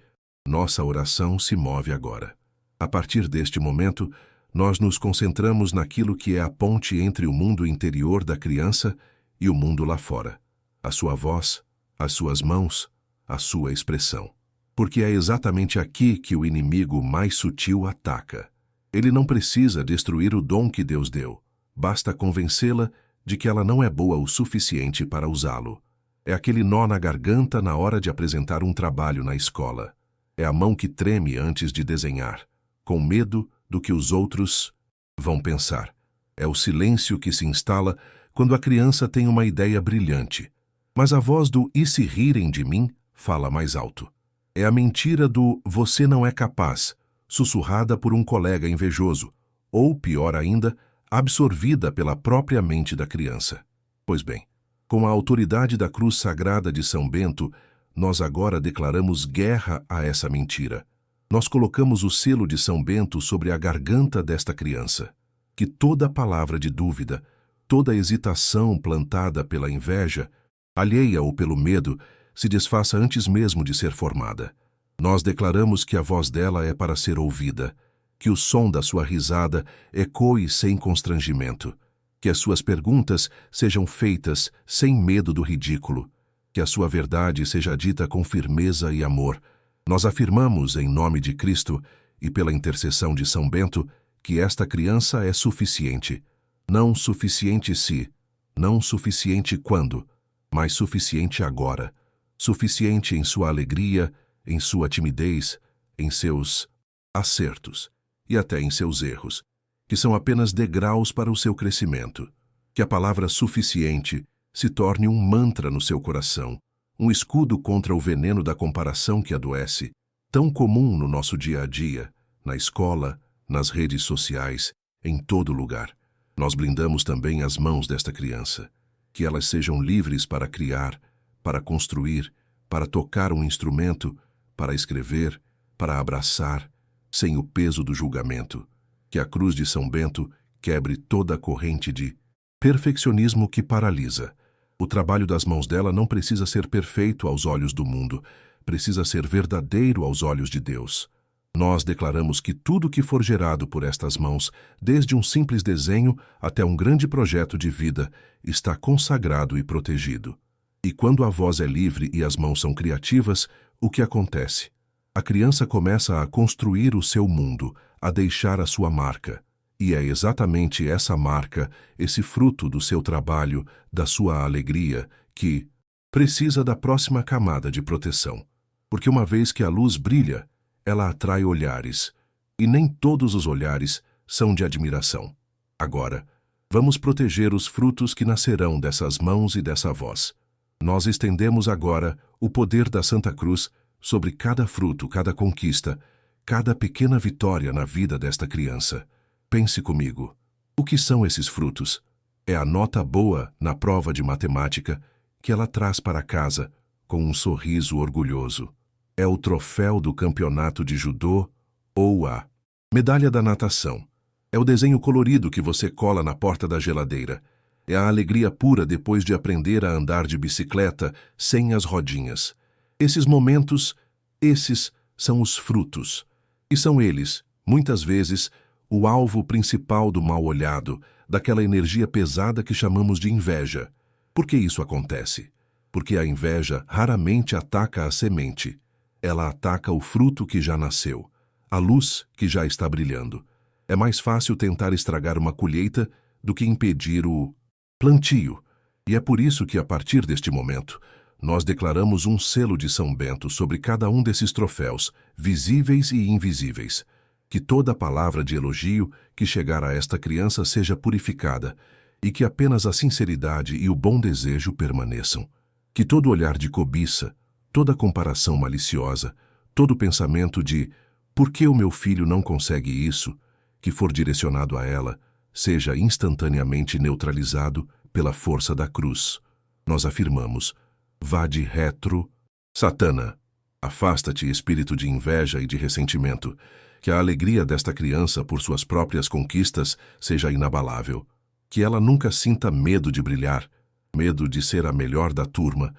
A: nossa oração se move agora. A partir deste momento, nós nos concentramos naquilo que é a ponte entre o mundo interior da criança e o mundo lá fora. A sua voz, as suas mãos, a sua expressão. Porque é exatamente aqui que o inimigo mais sutil ataca. Ele não precisa destruir o dom que Deus deu. Basta convencê-la de que ela não é boa o suficiente para usá-lo. É aquele nó na garganta na hora de apresentar um trabalho na escola. É a mão que treme antes de desenhar, com medo do que os outros vão pensar. É o silêncio que se instala quando a criança tem uma ideia brilhante. Mas a voz do "e se rirem de mim" fala mais alto. É a mentira do "você não é capaz", sussurrada por um colega invejoso, ou, pior ainda, absorvida pela própria mente da criança. Pois bem, com a autoridade da cruz sagrada de São Bento, nós agora declaramos guerra a essa mentira. Nós colocamos o selo de São Bento sobre a garganta desta criança. Que toda palavra de dúvida, toda hesitação plantada pela inveja, alheia ou pelo medo, se desfaça antes mesmo de ser formada. Nós declaramos que a voz dela é para ser ouvida, que o som da sua risada ecoe sem constrangimento, que as suas perguntas sejam feitas sem medo do ridículo, que a sua verdade seja dita com firmeza e amor. Nós afirmamos, em nome de Cristo e pela intercessão de São Bento, que esta criança é suficiente. Não suficiente se, não suficiente quando, mas suficiente agora. Suficiente em sua alegria, em sua timidez, em seus acertos e até em seus erros, que são apenas degraus para o seu crescimento. Que a palavra suficiente se torne um mantra no seu coração, um escudo contra o veneno da comparação que adoece, tão comum no nosso dia a dia, na escola, nas redes sociais, em todo lugar. Nós blindamos também as mãos desta criança, que elas sejam livres para criar, para construir, para tocar um instrumento, para escrever, para abraçar, sem o peso do julgamento. Que a cruz de São Bento quebre toda a corrente de perfeccionismo que paralisa. O trabalho das mãos dela não precisa ser perfeito aos olhos do mundo, precisa ser verdadeiro aos olhos de Deus. Nós declaramos que tudo que for gerado por estas mãos, desde um simples desenho até um grande projeto de vida, está consagrado e protegido. E quando a voz é livre e as mãos são criativas, o que acontece? A criança começa a construir o seu mundo, a deixar a sua marca. E é exatamente essa marca, esse fruto do seu trabalho, da sua alegria, que precisa da próxima camada de proteção. Porque uma vez que a luz brilha, ela atrai olhares, e nem todos os olhares são de admiração. Agora, vamos proteger os frutos que nascerão dessas mãos e dessa voz. Nós estendemos agora o poder da Santa Cruz sobre cada fruto, cada conquista, cada pequena vitória na vida desta criança. Pense comigo. O que são esses frutos? É a nota boa na prova de matemática que ela traz para casa com um sorriso orgulhoso. É o troféu do campeonato de judô ou a medalha da natação. É o desenho colorido que você cola na porta da geladeira. É a alegria pura depois de aprender a andar de bicicleta sem as rodinhas. Esses momentos, esses são os frutos. E são eles, muitas vezes, o alvo principal do mal-olhado, daquela energia pesada que chamamos de inveja. Por que isso acontece? Porque a inveja raramente ataca a semente. Ela ataca o fruto que já nasceu, a luz que já está brilhando. É mais fácil tentar estragar uma colheita do que impedir o plantio. E é por isso que, a partir deste momento, nós declaramos um selo de São Bento sobre cada um desses troféus, visíveis e invisíveis. Que toda palavra de elogio que chegar a esta criança seja purificada e que apenas a sinceridade e o bom desejo permaneçam. Que todo olhar de cobiça, toda comparação maliciosa, todo pensamento de "por que o meu filho não consegue isso?", que for direcionado a ela, seja instantaneamente neutralizado pela força da cruz. Nós afirmamos: vade retro, Satana. Afasta-te, espírito de inveja e de ressentimento. Que a alegria desta criança por suas próprias conquistas seja inabalável. Que ela nunca sinta medo de brilhar, medo de ser a melhor da turma,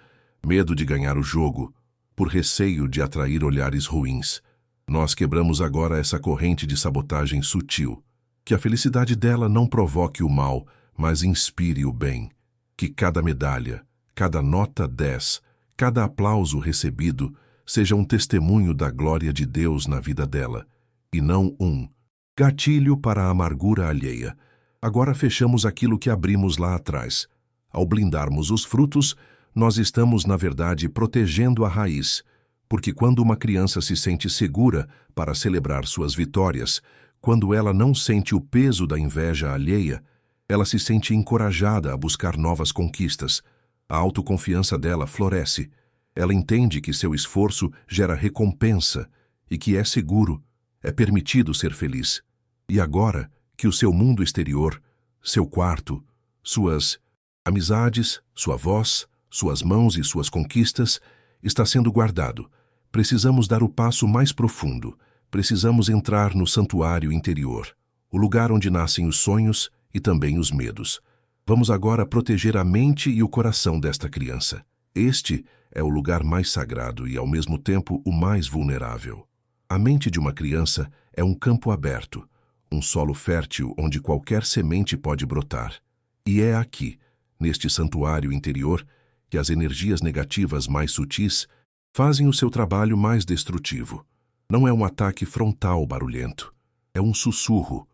A: medo de ganhar o jogo, por receio de atrair olhares ruins. Nós quebramos agora essa corrente de sabotagem sutil. Que a felicidade dela não provoque o mal, mas inspire o bem. Que cada medalha, cada nota 10, cada aplauso recebido seja um testemunho da glória de Deus na vida dela, e não um gatilho para a amargura alheia. Agora fechamos aquilo que abrimos lá atrás. Ao blindarmos os frutos, nós estamos, na verdade, protegendo a raiz, porque quando uma criança se sente segura para celebrar suas vitórias, quando ela não sente o peso da inveja alheia, ela se sente encorajada a buscar novas conquistas. A autoconfiança dela floresce. Ela entende que seu esforço gera recompensa e que é seguro, é permitido ser feliz. E agora que o seu mundo exterior, seu quarto, suas amizades, sua voz, suas mãos e suas conquistas está sendo guardado, precisamos dar o passo mais profundo. Precisamos entrar no santuário interior, o lugar onde nascem os sonhos e também os medos. Vamos agora proteger a mente e o coração desta criança. Este é o lugar mais sagrado e, ao mesmo tempo, o mais vulnerável. A mente de uma criança é um campo aberto, um solo fértil onde qualquer semente pode brotar. E é aqui, neste santuário interior, que as energias negativas mais sutis fazem o seu trabalho mais destrutivo. Não é um ataque frontal barulhento, é um sussurro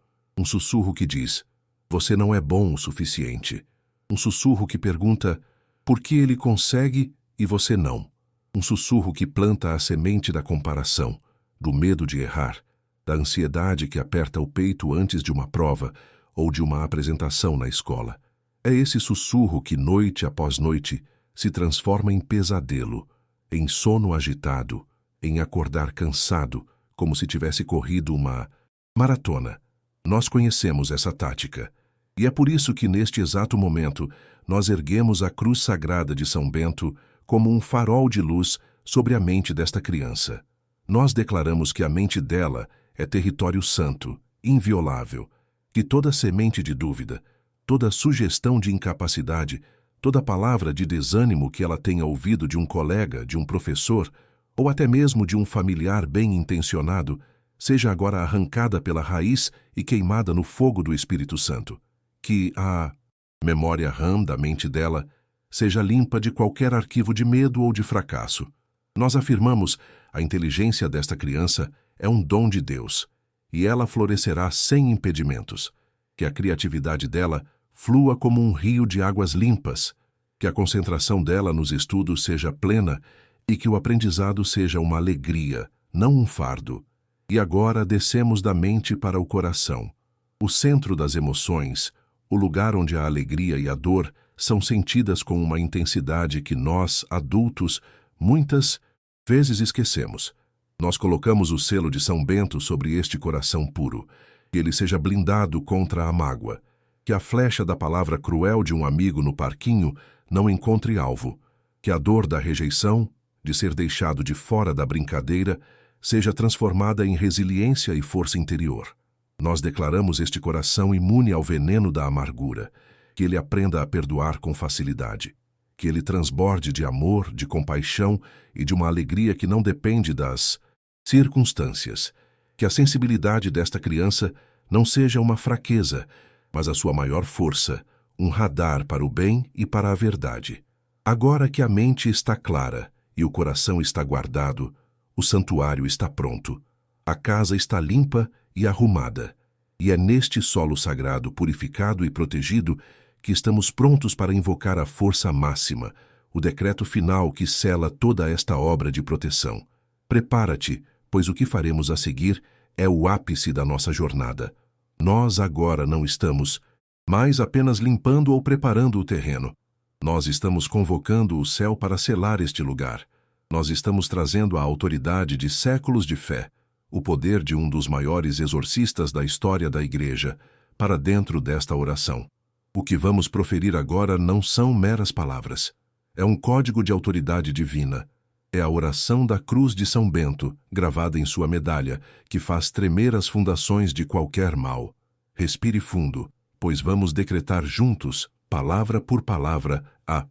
A: que diz: Você não é bom o suficiente. Um sussurro que pergunta por que ele consegue e você não. Um sussurro que planta a semente da comparação, do medo de errar, da ansiedade que aperta o peito antes de uma prova ou de uma apresentação na escola. É esse sussurro que, noite após noite, se transforma em pesadelo, em sono agitado, em acordar cansado, como se tivesse corrido uma maratona. Nós conhecemos essa tática. E é por isso que, neste exato momento, nós erguemos a cruz sagrada de São Bento como um farol de luz sobre a mente desta criança. Nós declaramos que a mente dela é território santo, inviolável, que toda semente de dúvida, toda sugestão de incapacidade, toda palavra de desânimo que ela tenha ouvido de um colega, de um professor, ou até mesmo de um familiar bem-intencionado, seja agora arrancada pela raiz e queimada no fogo do Espírito Santo. Que a memória RAM da mente dela seja limpa de qualquer arquivo de medo ou de fracasso. Nós afirmamos, a inteligência desta criança é um dom de Deus, e ela florescerá sem impedimentos. Que a criatividade dela flua como um rio de águas limpas, que a concentração dela nos estudos seja plena e que o aprendizado seja uma alegria, não um fardo. E agora descemos da mente para o coração, o centro das emoções, o lugar onde a alegria e a dor são sentidas com uma intensidade que nós, adultos, muitas vezes esquecemos. Nós colocamos o selo de São Bento sobre este coração puro, que ele seja blindado contra a mágoa, que a flecha da palavra cruel de um amigo no parquinho não encontre alvo, que a dor da rejeição, de ser deixado de fora da brincadeira, seja transformada em resiliência e força interior. Nós declaramos este coração imune ao veneno da amargura, que ele aprenda a perdoar com facilidade, que ele transborde de amor, de compaixão e de uma alegria que não depende das circunstâncias, que a sensibilidade desta criança não seja uma fraqueza, mas a sua maior força, um radar para o bem e para a verdade. Agora que a mente está clara e o coração está guardado, o santuário está pronto, a casa está limpa e arrumada, e é neste solo sagrado purificado e protegido que estamos prontos para invocar a força máxima, o decreto final que sela toda esta obra de proteção. Prepara-te, pois o que faremos a seguir é o ápice da nossa jornada. Nós agora não estamos mais apenas limpando ou preparando o terreno. Nós estamos convocando o céu para selar este lugar. Nós estamos trazendo a autoridade de séculos de fé, o poder de um dos maiores exorcistas da história da Igreja, para dentro desta oração. O que vamos proferir agora não são meras palavras. É um código de autoridade divina. É a oração da cruz de São Bento, gravada em sua medalha, que faz tremer as fundações de qualquer mal. Respire fundo, pois vamos decretar juntos, palavra por palavra, a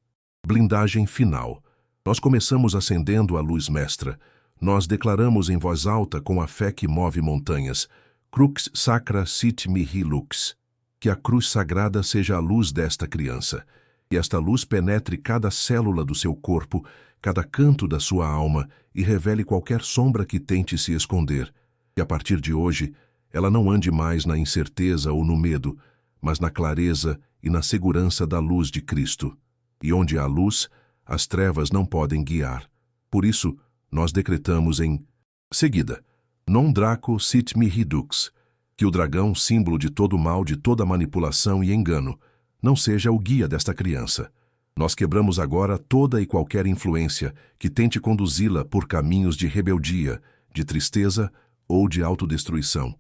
A: blindagem final. Nós começamos acendendo a luz mestra. Nós declaramos em voz alta com a fé que move montanhas, Crux sacra sit mihi lux. Que a cruz sagrada seja a luz desta criança, e esta luz penetre cada célula do seu corpo, cada canto da sua alma, e revele qualquer sombra que tente se esconder. Que a partir de hoje, ela não ande mais na incerteza ou no medo, mas na clareza e na segurança da luz de Cristo. E onde há luz, as trevas não podem guiar. Por isso, nós decretamos em seguida, non draco sit mihi dux, que o dragão, símbolo de todo mal, de toda manipulação e engano, não seja o guia desta criança. Nós quebramos agora toda e qualquer influência que tente conduzi-la por caminhos de rebeldia, de tristeza ou de autodestruição.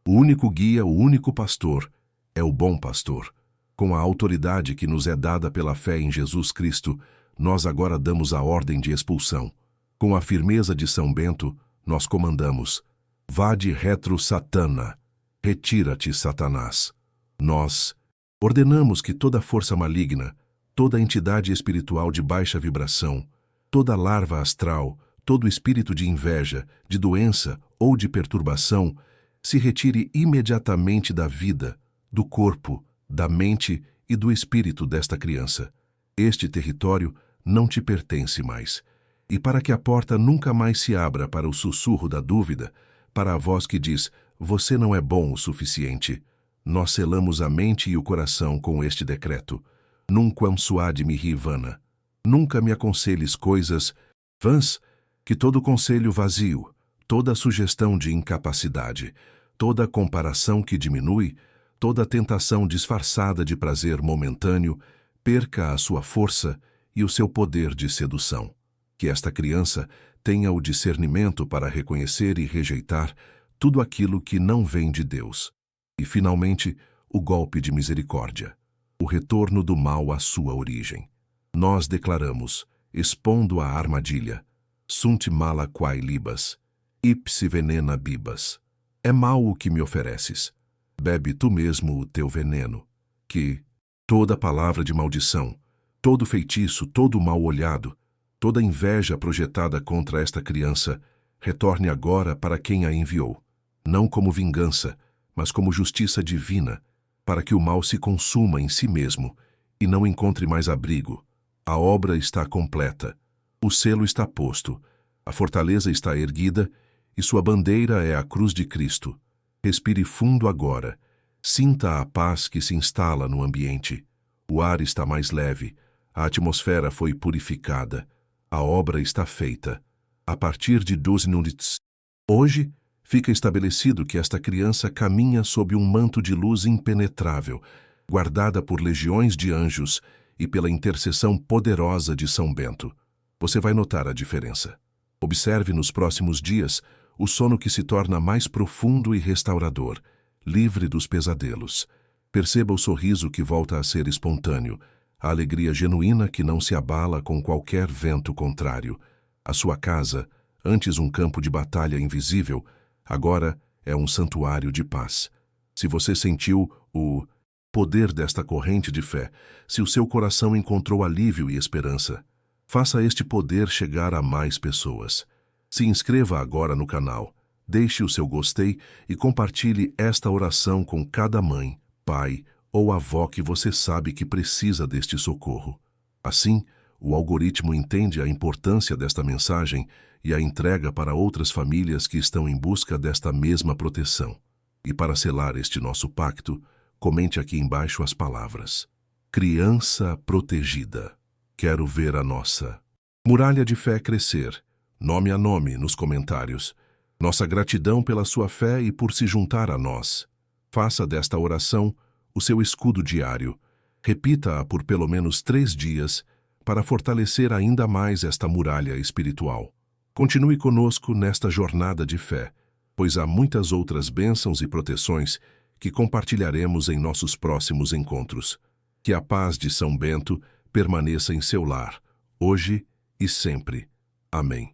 A: O único guia, o único pastor, é o bom pastor. Com a autoridade que nos é dada pela fé em Jesus Cristo, nós agora damos a ordem de expulsão. Com a firmeza de São Bento, nós comandamos: vade retro satana, retira-te, Satanás. Nós ordenamos que toda força maligna, toda entidade espiritual de baixa vibração, toda larva astral, todo espírito de inveja, de doença ou de perturbação, se retire imediatamente da vida, do corpo, da mente e do espírito desta criança. Este território não te pertence mais. E para que a porta nunca mais se abra para o sussurro da dúvida, para a voz que diz, você não é bom o suficiente, nós selamos a mente e o coração com este decreto. Nunquam suade mihi vana. Nunca me aconselhes coisas vãs, que todo conselho vazio, toda sugestão de incapacidade, toda comparação que diminui, toda tentação disfarçada de prazer momentâneo, perca a sua força e o seu poder de sedução. Que esta criança tenha o discernimento para reconhecer e rejeitar tudo aquilo que não vem de Deus. E, finalmente, o golpe de misericórdia, o retorno do mal à sua origem. Nós declaramos, expondo a armadilha, sunt mala quae libas, ipsi venena bibas. É mal o que me ofereces. Bebe tu mesmo o teu veneno. Que toda palavra de maldição, todo feitiço, todo mal olhado, toda inveja projetada contra esta criança, retorne agora para quem a enviou, não como vingança, mas como justiça divina, para que o mal se consuma em si mesmo e não encontre mais abrigo. A obra está completa, o selo está posto, a fortaleza está erguida e sua bandeira é a cruz de Cristo. Respire fundo agora, sinta a paz que se instala no ambiente. O ar está mais leve, a atmosfera foi purificada, a obra está feita. A partir de 12 minutos, hoje, fica estabelecido que esta criança caminha sob um manto de luz impenetrável, guardada por legiões de anjos e pela intercessão poderosa de São Bento. Você vai notar a diferença. Observe nos próximos dias o sono que se torna mais profundo e restaurador, livre dos pesadelos. Perceba o sorriso que volta a ser espontâneo, a alegria genuína que não se abala com qualquer vento contrário. A sua casa, antes um campo de batalha invisível, agora é um santuário de paz. Se você sentiu o poder desta corrente de fé, se o seu coração encontrou alívio e esperança, faça este poder chegar a mais pessoas. Se inscreva agora no canal, deixe o seu gostei e compartilhe esta oração com cada mãe, pai ou avó que você sabe que precisa deste socorro. Assim, o algoritmo entende a importância desta mensagem e a entrega para outras famílias que estão em busca desta mesma proteção. E para selar este nosso pacto, comente aqui embaixo as palavras: criança protegida. Quero ver a nossa muralha de fé crescer, nome a nome nos comentários. Nossa gratidão pela sua fé e por se juntar a nós. Faça desta oração o seu escudo diário. Repita-a por pelo menos 3 dias para fortalecer ainda mais esta muralha espiritual. Continue conosco nesta jornada de fé, pois há muitas outras bênçãos e proteções que compartilharemos em nossos próximos encontros. Que a paz de São Bento permaneça em seu lar, hoje e sempre. Amém.